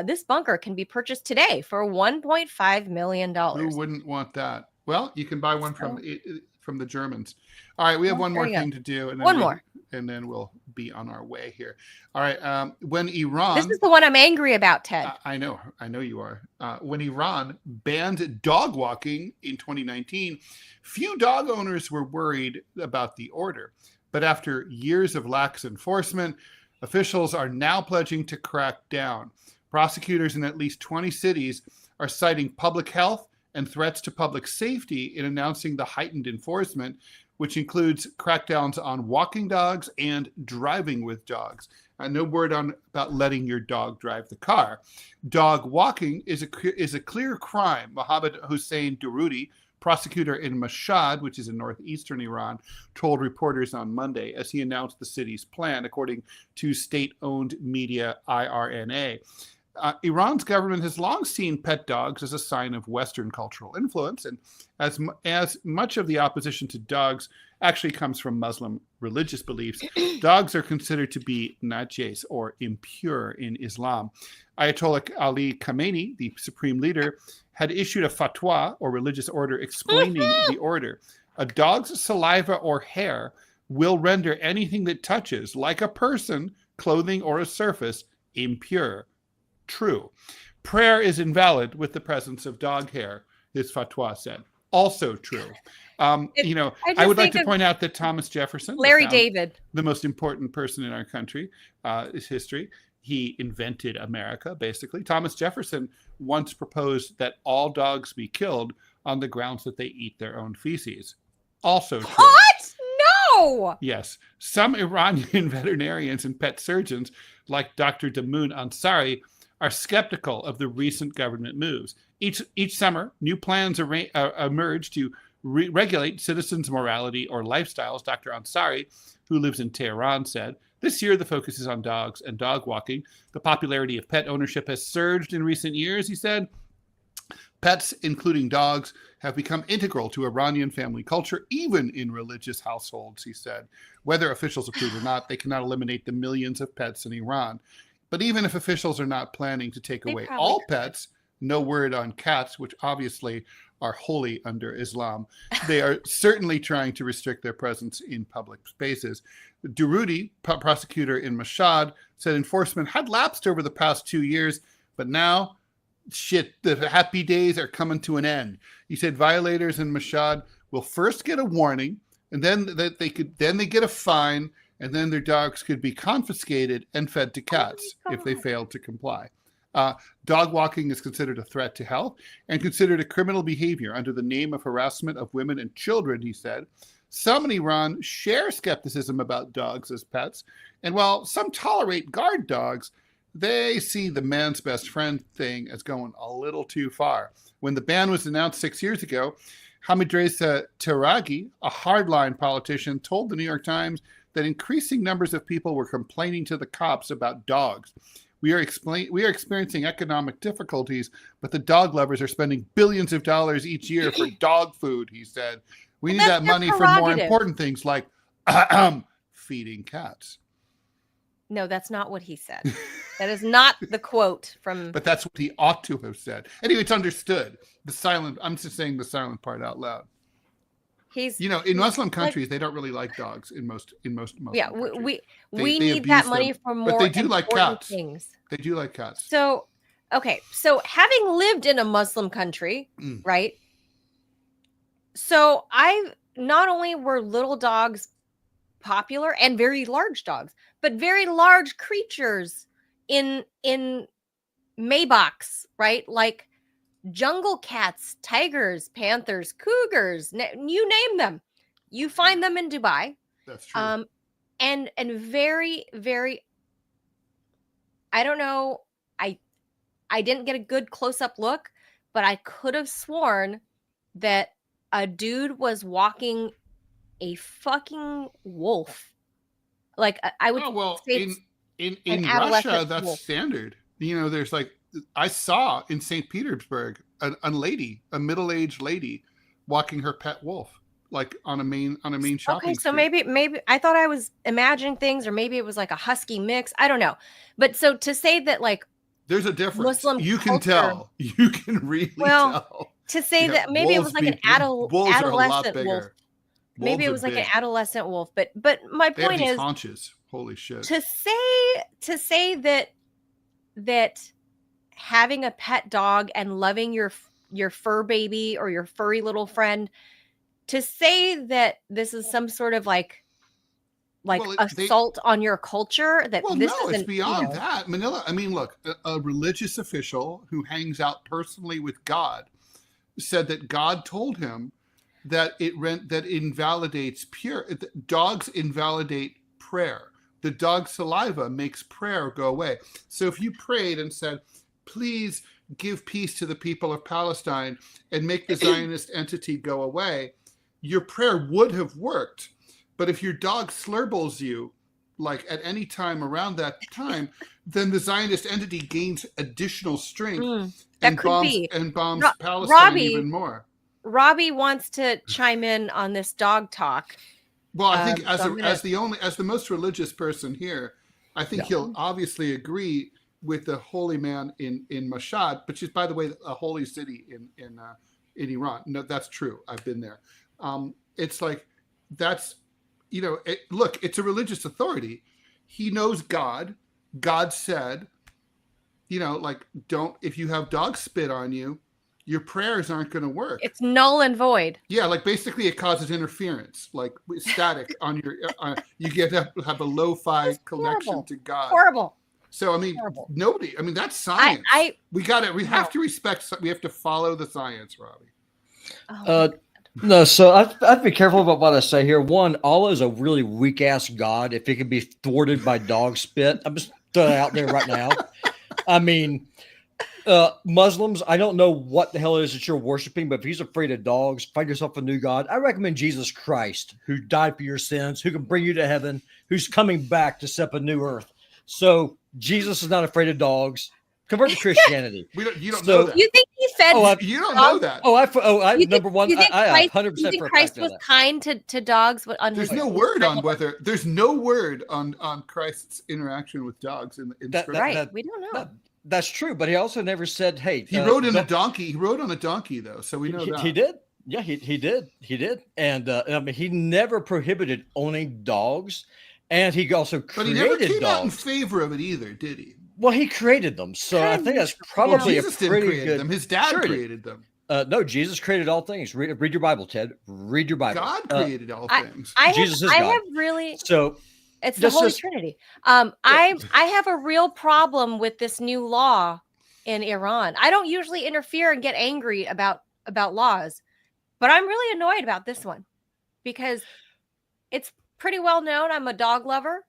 This bunker can be purchased today for $1.5 million. Who wouldn't want that? Well, you can buy one from the Germans. All right, we have one more thing to do, and then then we'll be on our way here. All right, when Iran, this is the one I'm angry about, Ted. I know you are. When Iran banned dog walking in 2019, few dog owners were worried about the order, but after years of lax enforcement, officials are now pledging to crack down. Prosecutors in at least 20 cities are citing public health and threats to public safety in announcing the heightened enforcement, which includes crackdowns on walking dogs and driving with dogs. No word about letting your dog drive the car. Dog walking is a clear crime. Mohammed Hussein Durudi, prosecutor in Mashhad, which is in northeastern Iran, told reporters on Monday as he announced the city's plan, according to state-owned media IRNA. Iran's government has long seen pet dogs as a sign of Western cultural influence, and as much of the opposition to dogs actually comes from Muslim religious beliefs, dogs are considered to be najis, or impure, in Islam. Ayatollah Ali Khamenei, the supreme leader, had issued a fatwa, or religious order, explaining the order. A dog's saliva or hair will render anything that touches, like a person, clothing, or a surface, impure. True. Prayer is invalid with the presence of dog hair, his fatwa said. Also true. I would like to point out that Thomas Jefferson, Larry David, the most important person in our country, is history. He invented America, basically. Thomas Jefferson once proposed that all dogs be killed on the grounds that they eat their own feces. Also true. What? No! Yes. Some Iranian veterinarians and pet surgeons, like Dr. Damoun Ansari, are skeptical of the recent government moves. Each summer, new plans emerge to regulate citizens' morality or lifestyles. Dr. Ansari, who lives in Tehran, said, this year the focus is on dogs and dog walking. The popularity of pet ownership has surged in recent years, he said. Pets, including dogs, have become integral to Iranian family culture, even in religious households, he said. Whether officials approve or not, they cannot eliminate the millions of pets in Iran. But even if officials are not planning to take away all pets, no word on cats, which obviously are holy under Islam, they are certainly trying to restrict their presence in public spaces. Durudi, prosecutor in Mashhad, said enforcement had lapsed over the past 2 years, but now the happy days are coming to an end. He said violators in Mashhad will first get a warning, and then they get a fine, and then their dogs could be confiscated and fed to cats if they failed to comply. Dog walking is considered a threat to health and considered a criminal behavior under the name of harassment of women and children, he said. Some in Iran share skepticism about dogs as pets, and while some tolerate guard dogs, they see the man's best friend thing as going a little too far. When the ban was announced 6 years ago, Hamidreza Teragi, a hardline politician, told the New York Times that increasing numbers of people were complaining to the cops about dogs. We are experiencing economic difficulties, but the dog lovers are spending billions of dollars each year for dog food, he said. We need that money for more important things like feeding cats. No, that's not what he said. That is not the quote from... But that's what he ought to have said. Anyway, it's understood. I'm just saying the silent part out loud. In Muslim countries, they don't really like dogs in most Muslim countries. We need that money for more but they do like cats. Things. They do like cats. So having lived in a Muslim country, right? So not only were little dogs popular and very large dogs, but very large creatures in Maybachs, right? Like jungle cats, tigers, panthers, cougars, you name them. You find them in Dubai. That's true. And very, very, I don't know. I didn't get a good close-up look, but I could have sworn that a dude was walking a fucking wolf. Like I would say in Russia, that's wolf. Standard. There's I saw in St. Petersburg a middle-aged lady walking her pet wolf, like on a main shopping street. So maybe I thought I was imagining things, or maybe it was like a husky mix. I don't know. But so to say that there's a difference. Muslim you culture, can tell. You can really tell. To say that maybe it was like an adolescent wolf. Maybe it was like an adolescent wolf. But my point is haunches. Holy shit. To say that having a pet dog and loving your fur baby or your furry little friend, to say that this is some sort of assault on your culture, it's beyond that. Manila, I mean, look, a religious official who hangs out personally with God said that God told him that that invalidates dogs invalidate prayer. The dog's saliva makes prayer go away. So if you prayed and said, please give peace to the people of Palestine and make the Zionist entity go away, your prayer would have worked. But if your dog slurbles you, at any time around that time, then the Zionist entity gains additional strength and bombs Palestine even more. Robbie wants to chime in on this dog talk. Well, I think as the most religious person here, I think he'll obviously agree with the holy man in Mashhad, which is, by the way, a holy city in Iran. No, that's true. I've been there. It's that's look, it's a religious authority. He knows God. God said, if you have dogs spit on you, your prayers aren't going to work. It's null and void. Yeah, basically it causes interference, static on your. You get to have a lo-fi connection to God. Horrible. So nobody. I mean, that's science. We have to respect. We have to follow the science, Robbie. No, so I'd be careful about what I say here. One, Allah is a really weak ass God. If it can be thwarted by dog spit, I'm just throwing it out there right now. I mean. Muslims, I don't know what the hell it is that you're worshiping, but if he's afraid of dogs, find yourself a new God. I recommend Jesus Christ, who died for your sins, who can bring you to heaven, who's coming back to set up a new earth. So Jesus is not afraid of dogs. convert to Christianity. You don't know that. You think he fed? You don't know that. Number one, I 100% think Christ was kind to dogs? There's no word on whether. There's no word on Christ's interaction with dogs in Scripture. Right, we don't know. That's true, but he also never said, "Hey." He rode on a donkey. He rode on a donkey, though, so we know that he did. Yeah, he did, and I mean, he never prohibited owning dogs, and he also created dogs. But he never came out in favor of it either, did he? Well, he created them, so I think that's probably Jesus a pretty didn't create good. them. His dad created them. No, Jesus created all things. Read your Bible, Ted. Read your Bible. God created all things. Jesus is God. So it's the Holy Trinity. I have a real problem with this new law in Iran. I don't usually interfere and get angry about laws, but I'm really annoyed about this one because it's pretty well known. I'm a dog lover.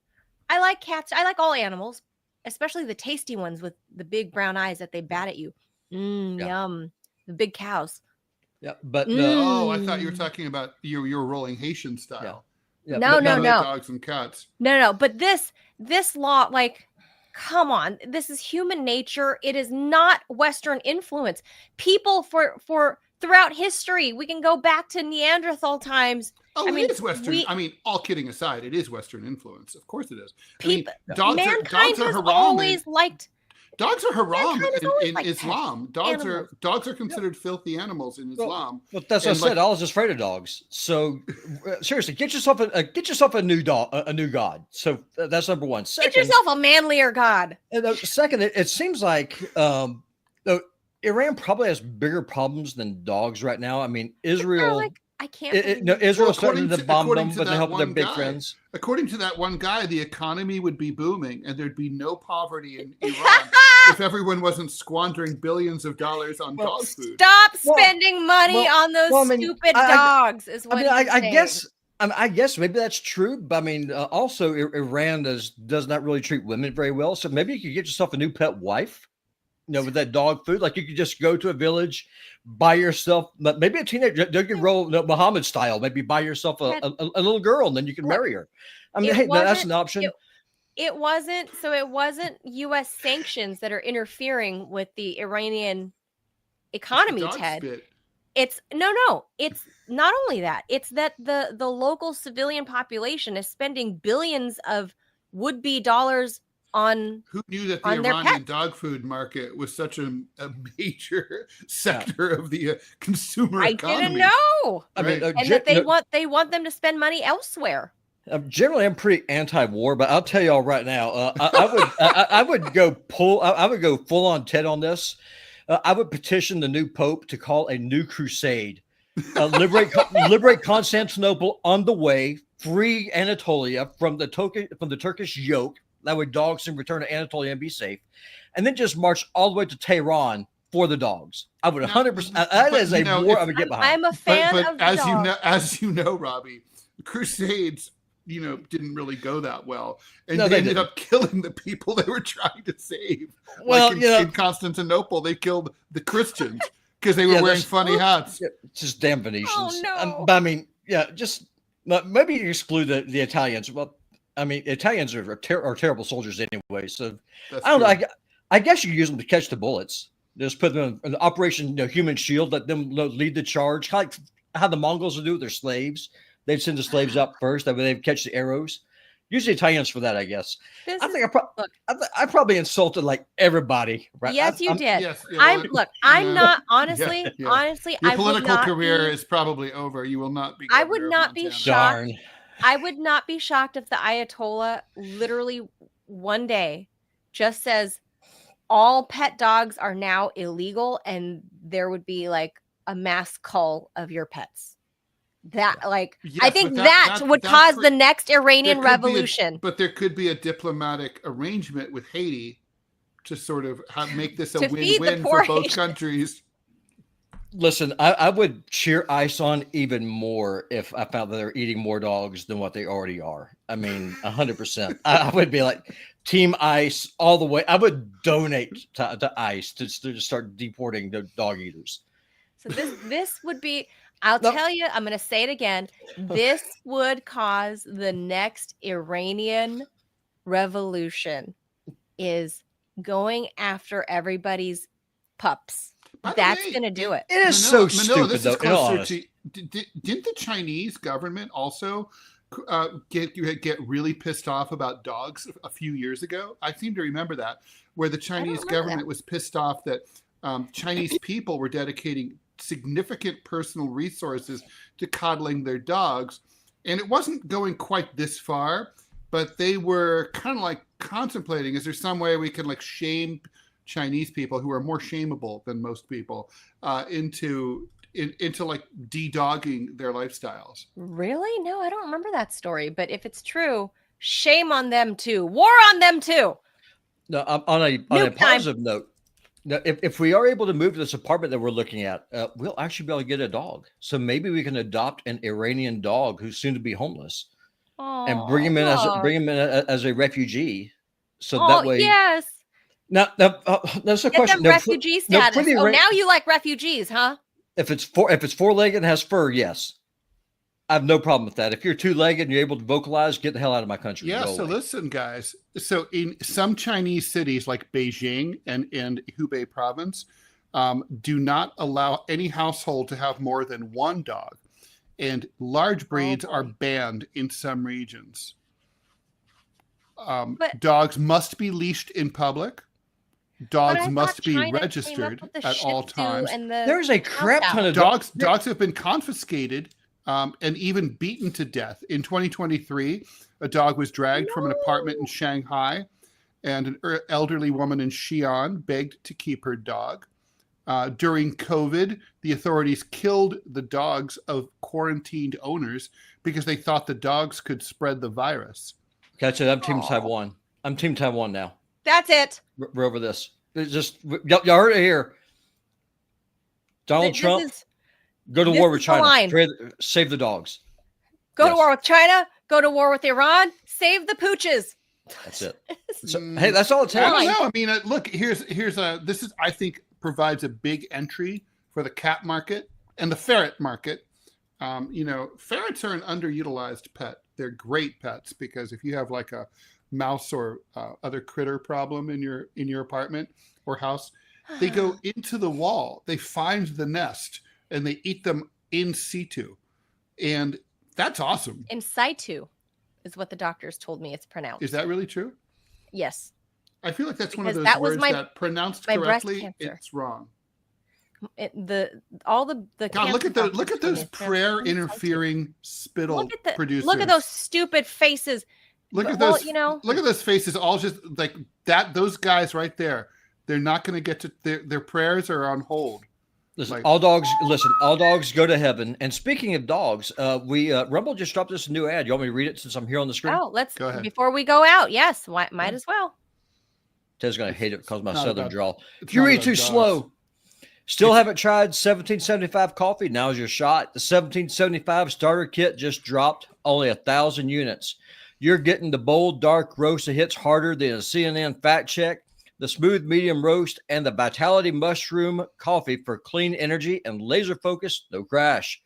I like cats. I like all animals, especially the tasty ones with the big brown eyes that they bat at you. Yum. The big cows. Yeah, but I thought you were talking about you were rolling Haitian style. Yeah, no. Dogs and cats. No. But this law, like, come on, this is human nature. It is not Western influence. People for throughout history, we can go back to Neanderthal times. It is Western. All kidding aside, it is Western influence. Of course it is. Mankind has always liked. Dogs are haram in Islam. Dogs are considered filthy animals in Islam. But that's what I said. I was afraid of dogs. So seriously, get yourself a new dog, a new god. So that's number one. Second, get yourself a manlier god. Second, it seems like Iran probably has bigger problems than dogs right now. I mean, Israel. I can't. Israel's starting to bomb them, but they help their big friends. According to that one guy, the economy would be booming, and there'd be no poverty in Iran if everyone wasn't squandering billions of dollars on dog food. Stop spending money on those stupid dogs. I guess maybe that's true, but I mean, also Iran does not really treat women very well. So maybe you could get yourself a new pet wife. With that dog food, like you could just go to a village, buy yourself, maybe a teenager, you can roll Muhammad style, maybe buy yourself a little girl and then you can marry her. I mean, hey, that's an option. It wasn't U.S. sanctions that are interfering with the Iranian economy, Ted. It's no. It's not only that. It's that the local civilian population is spending billions of would-be dollars on who knew that the Iranian dog food market was such a major sector of the consumer economy. I didn't know. I mean, and that they want them to spend money elsewhere. Generally, I'm pretty anti-war, but I'll tell y'all right now, I would go full on Ted on this. I would petition the new Pope to call a new crusade, liberate Constantinople on the way, free Anatolia from the Turkish yoke. That way dogs can return to Anatolia and be safe. And then just march all the way to Tehran for the dogs. I would 100%. That is a war I would get behind. I'm a fan of the dogs. As you know, Robbie, the Crusades, didn't really go that well. And they ended up killing the people they were trying to save. Well, in Constantinople, they killed the Christians because they were wearing funny hats. Just damn Venetians. Oh, no. But I mean, just maybe you exclude the Italians. Well, I mean, Italians are terrible soldiers anyway. So I don't know. I guess you use them to catch the bullets. Just put them in Operation Human Shield. Let them lead the charge. Like how the Mongols would do with their slaves. They'd send the slaves up first. That way they'd catch the arrows. Usually Italians for that, I guess. I probably insulted like everybody. Right? Yes, you did. Yes, I'm not honestly. Honestly, your political career is probably over. You will not be. I would not be shocked. Darn. I would not be shocked if the Ayatollah literally one day just says all pet dogs are now illegal and there would be like a mass cull of your pets. I think that would cause the next Iranian revolution. But there could be a diplomatic arrangement with Haiti to sort of make this a win-win for both countries. Listen, I would cheer ICE on even more if I found that they're eating more dogs than what they already are. I mean, 100%. I would be like Team ICE all the way. I would donate to ICE to start deporting the dog eaters. So this would be, tell you, I'm going to say it again. This would cause the next Iranian revolution is going after everybody's pups. By the That's way, going to do it. It is so stupid, this though. is closer to. Didn't the Chinese government also get really pissed off about dogs a few years ago? I seem to remember that, where the Chinese government was pissed off that Chinese people were dedicating significant personal resources to coddling their dogs, and it wasn't going quite this far, but they were kind of like contemplating: is there some way we can like shame Chinese people who are more shameable than most people into like de-dogging their lifestyles? Really? No, I don't remember that story. But if it's true, shame on them too. War on them too. No, on a positive note, now, if we are able to move to this apartment that we're looking at, we'll actually be able to get a dog. So maybe we can adopt an Iranian dog who's soon to be homeless, and bring him in as a refugee. So that way, yes. Now that's a question. Them refugee status. Now you like refugees, huh? If it's four-legged and has fur, yes. I have no problem with that. If you're two-legged and you're able to vocalize, get the hell out of my country. Yeah, so listen, guys. So in some Chinese cities like Beijing and Hubei province, do not allow any household to have more than one dog. And large breeds are banned in some regions. Dogs must be leashed in public. Dogs must be registered at all times. There's a crap ton of dogs. Dogs have been confiscated and even beaten to death. In 2023, a dog was dragged from an apartment in Shanghai, and an elderly woman in Xi'an begged to keep her dog. During COVID, the authorities killed the dogs of quarantined owners because they thought the dogs could spread the virus. Catch it. I'm Team Taiwan. I'm Team Taiwan now. That's it. We're over this. It's just y'all heard it here. Donald Trump, go to war with China. Save the dogs. Go to war with China. Go to war with Iran. Save the pooches. That's it. So, hey, that's all it takes. I don't know. I mean, look, here's this is, I think, provides a big entry for the cat market and the ferret market. Ferrets are an underutilized pet. They're great pets because if you have like a mouse or other critter problem in your apartment or house, they go into the wall, they find the nest, and they eat them in situ, and that's awesome. In situ is what the doctors told me it's pronounced. Is that really true? Yes. I feel like that's one of those words that pronounced correctly, it's wrong. God, look at those prayer interfering spittle producers. Look at those stupid faces. Look at those faces, all just like that. Those guys right there, they're not going to get to their prayers are on hold. Listen, all dogs go to heaven. And speaking of dogs, Rumble just dropped this new ad. You want me to read it since I'm here on the screen? Oh, let's go ahead. Before we go out. Yes, might as well. Ted's going to hate it because of my southern drawl. If you read too slow, still haven't tried 1775 coffee? Now's your shot. The 1775 starter kit just dropped, only 1,000 units. You're getting the bold, dark roast that hits harder than a CNN fact check, the smooth medium roast, and the Vitality Mushroom coffee for clean energy and laser focus, no crash.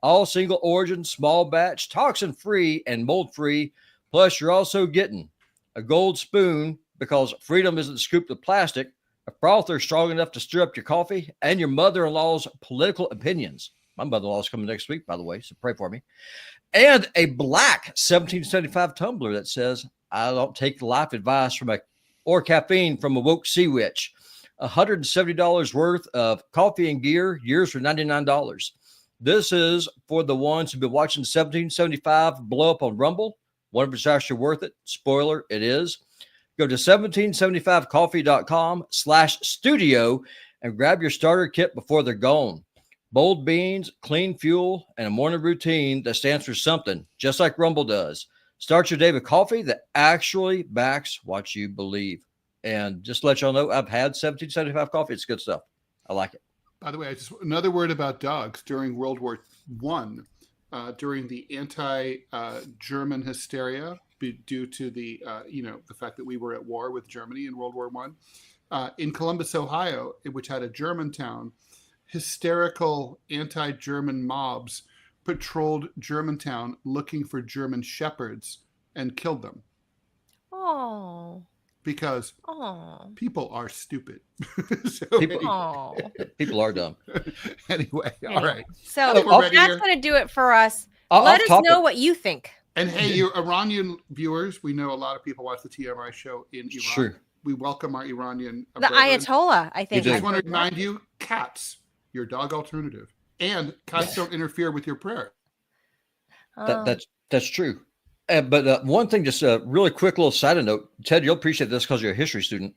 All single origin, small batch, toxin-free, and mold-free. Plus, you're also getting a gold spoon because freedom isn't scooped with plastic, a frother strong enough to stir up your coffee, and your mother-in-law's political opinions. My mother-in-law's coming next week, by the way, so pray for me. And a black 1775 tumbler that says, I don't take life advice or caffeine from a woke sea witch. $170 worth of coffee and gear, yours for $99. This is for the ones who've been watching 1775 blow up on Rumble. Wonder if it's actually worth it. Spoiler, it is. Go to 1775coffee.com/studio and grab your starter kit before they're gone. Bold beans, clean fuel, and a morning routine that stands for something, just like Rumble does. Start your day with coffee that actually backs what you believe. And just to let y'all know, I've had 1775 coffee. It's good stuff. I like it. By the way, another word about dogs. During World War I, during the anti-German hysteria due to the fact that we were at war with Germany in World War I, in Columbus, Ohio, which had a German town, hysterical anti-German mobs patrolled Germantown looking for German shepherds and killed them. Oh. because people are stupid. So people are dumb. Anyway, all right. So that's going to do it for us. Let us know what you think. And hey, you Iranian viewers, we know a lot of people watch the TMI show in Iran. Sure. We welcome our Iranian the Ayatollah, I think. I just want to remind you, cats, your dog alternative. And cats don't interfere with your prayer. That's true. But one thing, just a really quick little side note, Ted, you'll appreciate this because you're a history student.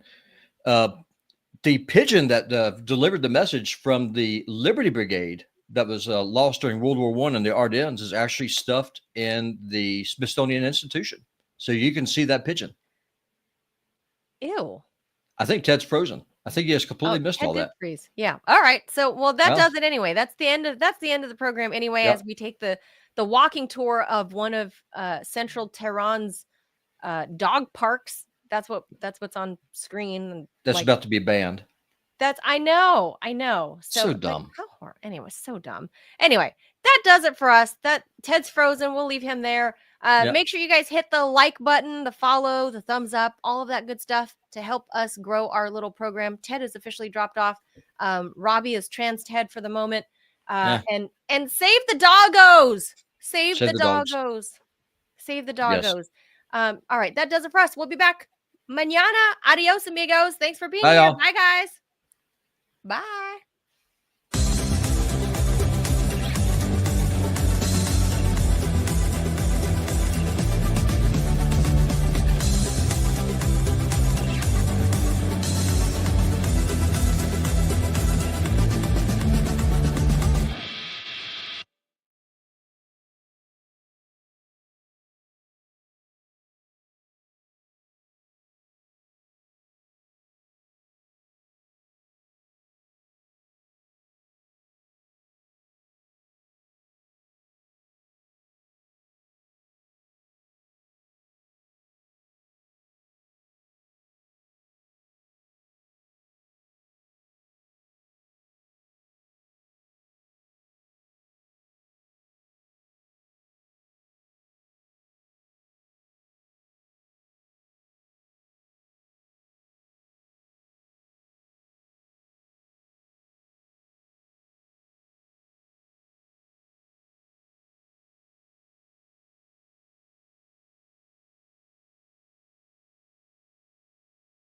The pigeon that delivered the message from the Liberty Brigade that was lost during World War I in the Ardennes is actually stuffed in the Smithsonian Institution. So you can see that pigeon. Ew. I think Ted's frozen. I think he has completely missed all that. Freeze. Yeah. All right. So, that does it anyway. That's the end of the program anyway, as we take the walking tour of one of Central Tehran's dog parks. That's what's on screen. That's about to be banned. I know. So dumb. Anyway, so dumb. Anyway, that does it for us. Ted's frozen. We'll leave him there. Make sure you guys hit the like button, the follow, the thumbs up, all of that good stuff to help us grow our little program. Ted is officially dropped off. Robbie is trans Ted for the moment. And save the doggos. Save the doggos. Save the doggos. Yes. All right, that does it for us. We'll be back mañana. Adios, amigos. Thanks for being here. Y'all. Bye, guys. Bye.